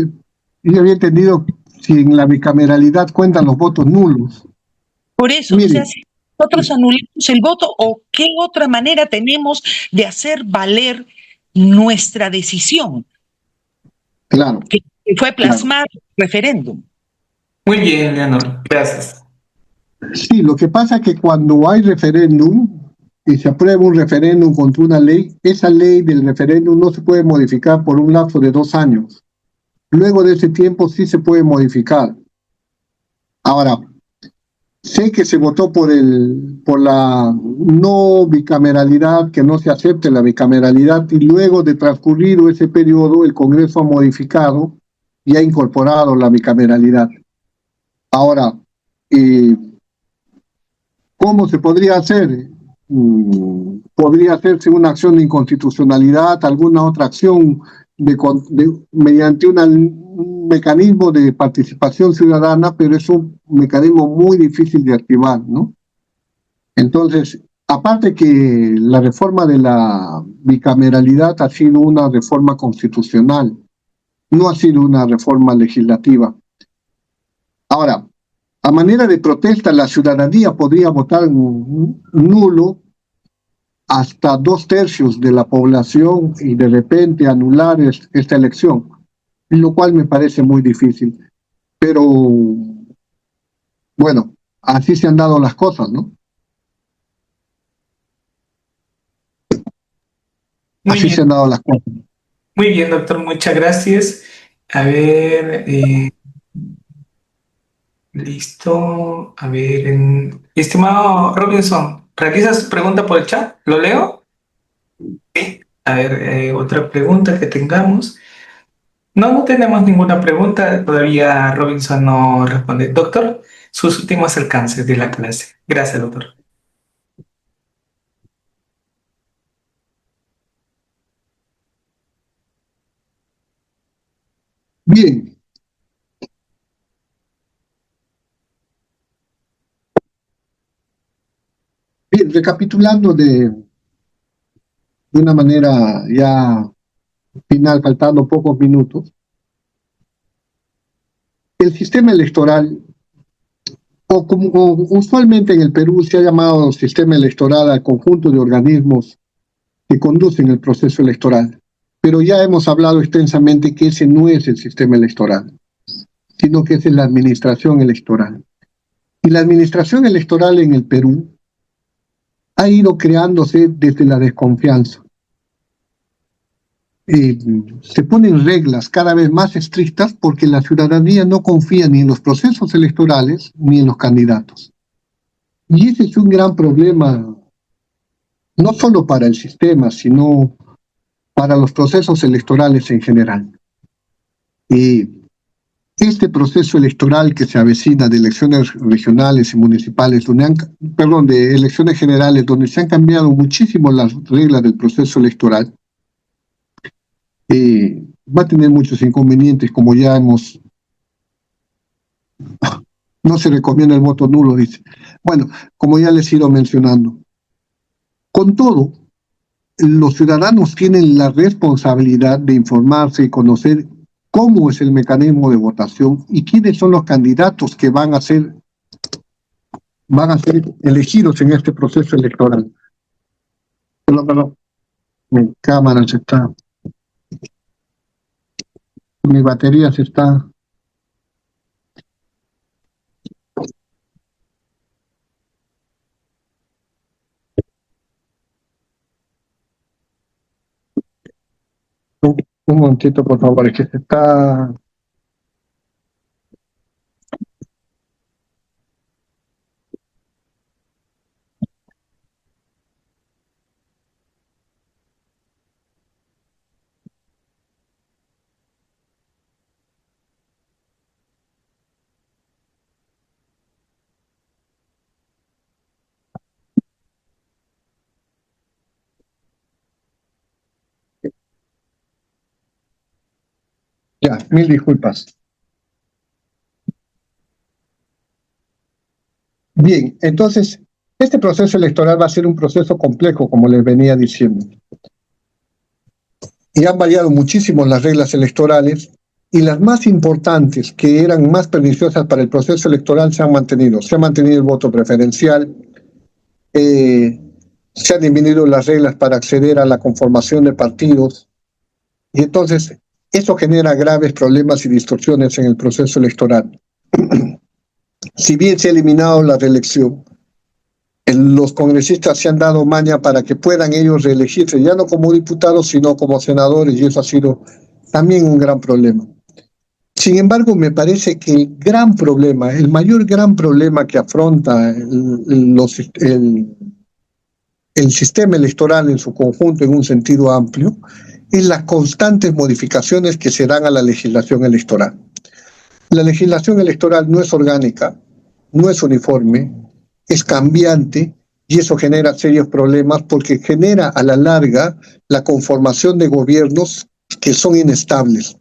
había entendido si en la bicameralidad cuentan los votos nulos. Por eso, o sea, Mire, si nosotros anulamos el voto, ¿o qué otra manera tenemos de hacer valer nuestra decisión, claro, que fue claro. plasmar el referéndum? Muy bien, Leonor. Gracias. Sí, lo que pasa es que cuando hay referéndum y se aprueba un referéndum contra una ley, esa ley del referéndum no se puede modificar por un lapso de 2 años. Luego de ese tiempo sí se puede modificar. Ahora, sé que se votó por la no bicameralidad, que no se acepte la bicameralidad, y luego de transcurrido ese periodo, el Congreso ha modificado y ha incorporado la bicameralidad. Ahora, eh, ¿cómo se podría hacer? Podría hacerse una acción de inconstitucionalidad, alguna otra acción mediante un mecanismo de participación ciudadana, pero es un mecanismo muy difícil de activar, ¿no? Entonces, aparte que la reforma de la bicameralidad ha sido una reforma constitucional, no ha sido una reforma legislativa. Ahora, a manera de protesta, la ciudadanía podría votar nulo hasta 2/3 de la población y de repente anular esta elección, lo cual me parece muy difícil. Pero bueno, así se han dado las cosas, ¿no? Muy Así se bien. han dado las cosas. Muy bien, doctor. Muchas gracias. A ver, listo. A ver, estimado Robinson, ¿realiza su pregunta por el chat? ¿Lo leo? Sí. A ver, otra pregunta que tengamos. No, no tenemos ninguna pregunta. Todavía Robinson no responde. Doctor, sus últimos alcances de la clase. Gracias, doctor. Bien, bien, recapitulando de una manera ya final, faltando pocos minutos, el sistema electoral, o usualmente en el Perú se ha llamado sistema electoral al conjunto de organismos que conducen el proceso electoral, pero ya hemos hablado extensamente que ese no es el sistema electoral, sino que es la administración electoral. Y la administración electoral en el Perú ha ido creándose desde la desconfianza. Se ponen reglas cada vez más estrictas porque la ciudadanía no confía ni en los procesos electorales ni en los candidatos. Y ese es un gran problema, no solo para el sistema, sino para los procesos electorales en general. Este proceso electoral que se avecina de elecciones regionales y municipales, de elecciones generales, donde se han cambiado muchísimo las reglas del proceso electoral, va a tener muchos inconvenientes, como ya hemos... No se recomienda el voto nulo, dice. Bueno, como ya les he ido mencionando. Con todo, los ciudadanos tienen la responsabilidad de informarse y conocer cómo es el mecanismo de votación y quiénes son los candidatos que van a ser elegidos en este proceso electoral. Perdón, mi cámara se está, mi batería se está. Un momentito, por favor, es que se está. Ya, mil disculpas. Bien, entonces, este proceso electoral va a ser un proceso complejo, como les venía diciendo. Y han variado muchísimo las reglas electorales, y las más importantes, que eran más perniciosas para el proceso electoral, se han mantenido. Se ha mantenido el voto preferencial, se han disminuido las reglas para acceder a la conformación de partidos, y entonces eso genera graves problemas y distorsiones en el proceso electoral. Si bien se ha eliminado la reelección, los congresistas se han dado maña para que puedan ellos reelegirse, ya no como diputados, sino como senadores, y eso ha sido también un gran problema. Sin embargo, me parece que el gran problema, el mayor gran problema que afronta el sistema electoral en su conjunto, en un sentido amplio, es las constantes modificaciones que se dan a la legislación electoral. La legislación electoral no es orgánica, no es uniforme, es cambiante, y eso genera serios problemas porque genera a la larga la conformación de gobiernos que son inestables.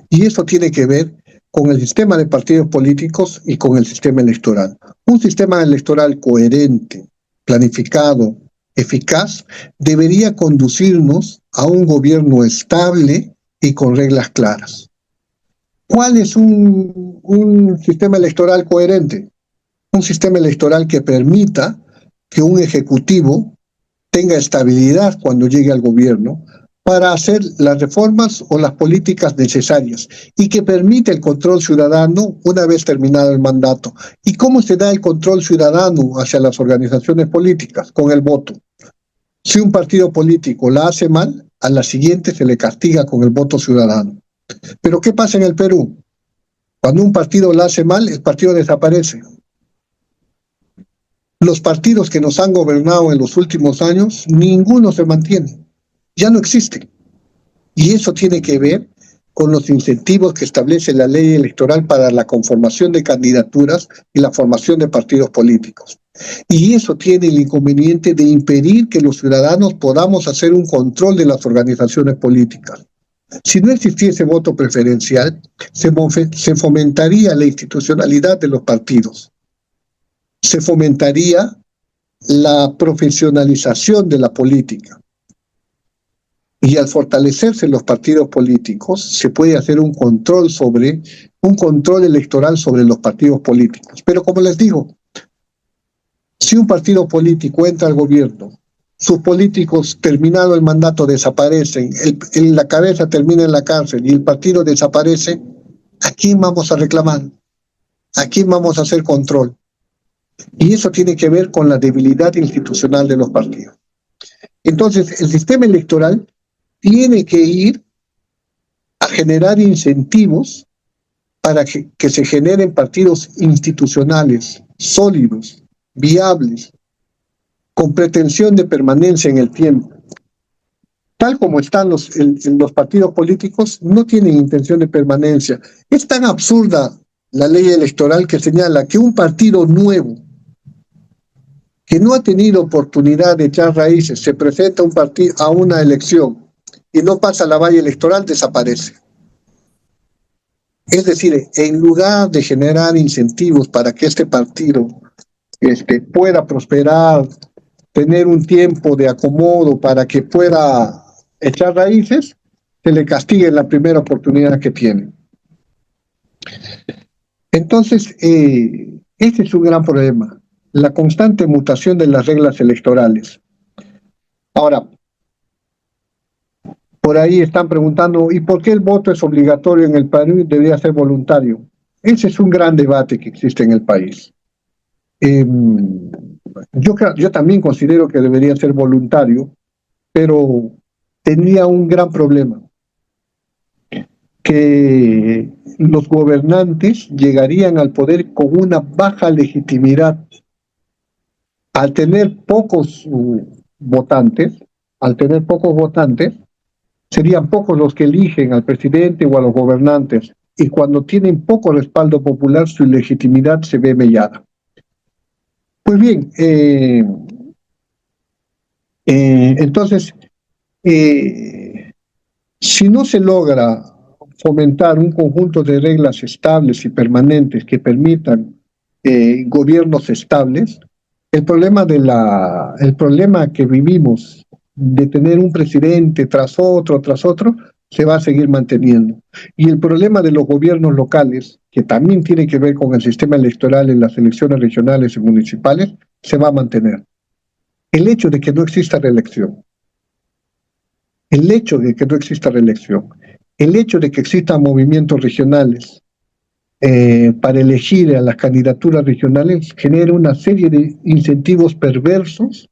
Y eso tiene que ver con el sistema de partidos políticos y con el sistema electoral. Un sistema electoral coherente, planificado, eficaz, debería conducirnos a un gobierno estable y con reglas claras. ¿Cuál es un sistema electoral coherente? Un sistema electoral que permita que un ejecutivo tenga estabilidad cuando llegue al gobierno para hacer las reformas o las políticas necesarias, y que permite el control ciudadano una vez terminado el mandato. ¿Y cómo se da el control ciudadano hacia las organizaciones políticas? Con el voto. Si un partido político la hace mal, a la siguiente se le castiga con el voto ciudadano. Pero ¿qué pasa en el Perú? Cuando un partido la hace mal, el partido desaparece. Los partidos que nos han gobernado en los últimos años, ninguno se mantiene. Ya no existen. Y eso tiene que ver con los incentivos que establece la ley electoral para la conformación de candidaturas y la formación de partidos políticos. Y eso tiene el inconveniente de impedir que los ciudadanos podamos hacer un control de las organizaciones políticas. Si no existiese voto preferencial, se fomentaría la institucionalidad de los partidos. Se fomentaría la profesionalización de la política. Y al fortalecerse los partidos políticos, se puede hacer un control electoral sobre los partidos políticos. Pero como les digo, si un partido político entra al gobierno, sus políticos, terminado el mandato, desaparecen, la cabeza termina en la cárcel y el partido desaparece, ¿a quién vamos a reclamar? ¿A quién vamos a hacer control? Y eso tiene que ver con la debilidad institucional de los partidos. Entonces, el sistema electoral tiene que ir a generar incentivos para que se generen partidos institucionales, sólidos, viables, con pretensión de permanencia en el tiempo. Tal como están los partidos políticos, no tienen intención de permanencia. Es tan absurda la ley electoral que señala que un partido nuevo, que no ha tenido oportunidad de echar raíces, se presenta a una elección y no pasa la valla electoral, desaparece. Es decir, en lugar de generar incentivos para que este partido pueda prosperar, tener un tiempo de acomodo para que pueda echar raíces, se le castiga en la primera oportunidad que tiene. Entonces, este es un gran problema, la constante mutación de las reglas electorales. Ahora, por ahí están preguntando, ¿y por qué el voto es obligatorio en el Perú y debería ser voluntario? Ese es un gran debate que existe en el país. Yo también considero que debería ser voluntario, pero tendría un gran problema, que los gobernantes llegarían al poder con una baja legitimidad. Al tener pocos votantes, serían pocos los que eligen al presidente o a los gobernantes, y cuando tienen poco respaldo popular, su legitimidad se ve mellada. Pues bien, entonces, si no se logra fomentar un conjunto de reglas estables y permanentes que permitan gobiernos estables, el problema que vivimos de tener un presidente tras otro, se va a seguir manteniendo. Y el problema de los gobiernos locales, que también tiene que ver con el sistema electoral en las elecciones regionales y municipales, se va a mantener. El hecho de que no exista reelección, el hecho de que existan movimientos regionales para elegir a las candidaturas regionales genera una serie de incentivos perversos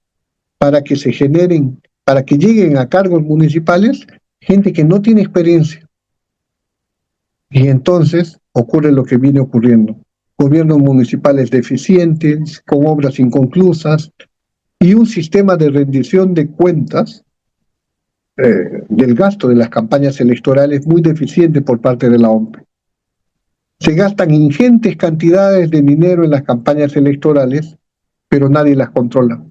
para que lleguen a cargos municipales gente que no tiene experiencia. Y entonces ocurre lo que viene ocurriendo. Gobiernos municipales deficientes, con obras inconclusas y un sistema de rendición de cuentas del gasto de las campañas electorales muy deficiente por parte de la OMP. Se gastan ingentes cantidades de dinero en las campañas electorales, pero nadie las controla.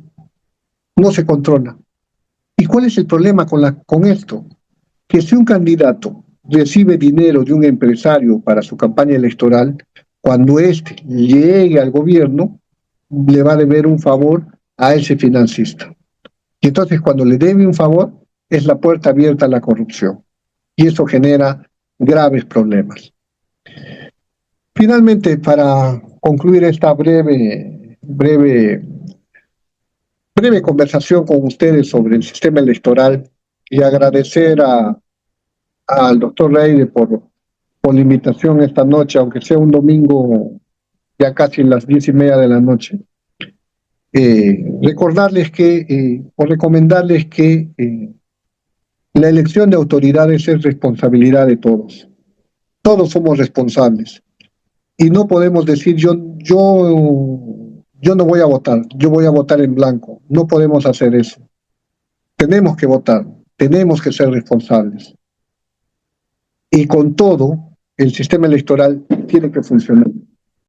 No se controla. ¿Y cuál es el problema con esto? Que si un candidato recibe dinero de un empresario para su campaña electoral, cuando éste llegue al gobierno, le va a deber un favor a ese financista. Y entonces cuando le debe un favor, es la puerta abierta a la corrupción. Y eso genera graves problemas. Finalmente, para concluir esta breve conversación con ustedes sobre el sistema electoral y agradecer al doctor Reide por la invitación esta noche, aunque sea un domingo ya casi las 10:30 de la noche. Recomendarles que la elección de autoridades es responsabilidad de todos. Todos somos responsables. Y no podemos decir yo no voy a votar, yo voy a votar en blanco. No podemos hacer eso. Tenemos que votar, tenemos que ser responsables. Y con todo, el sistema electoral tiene que funcionar.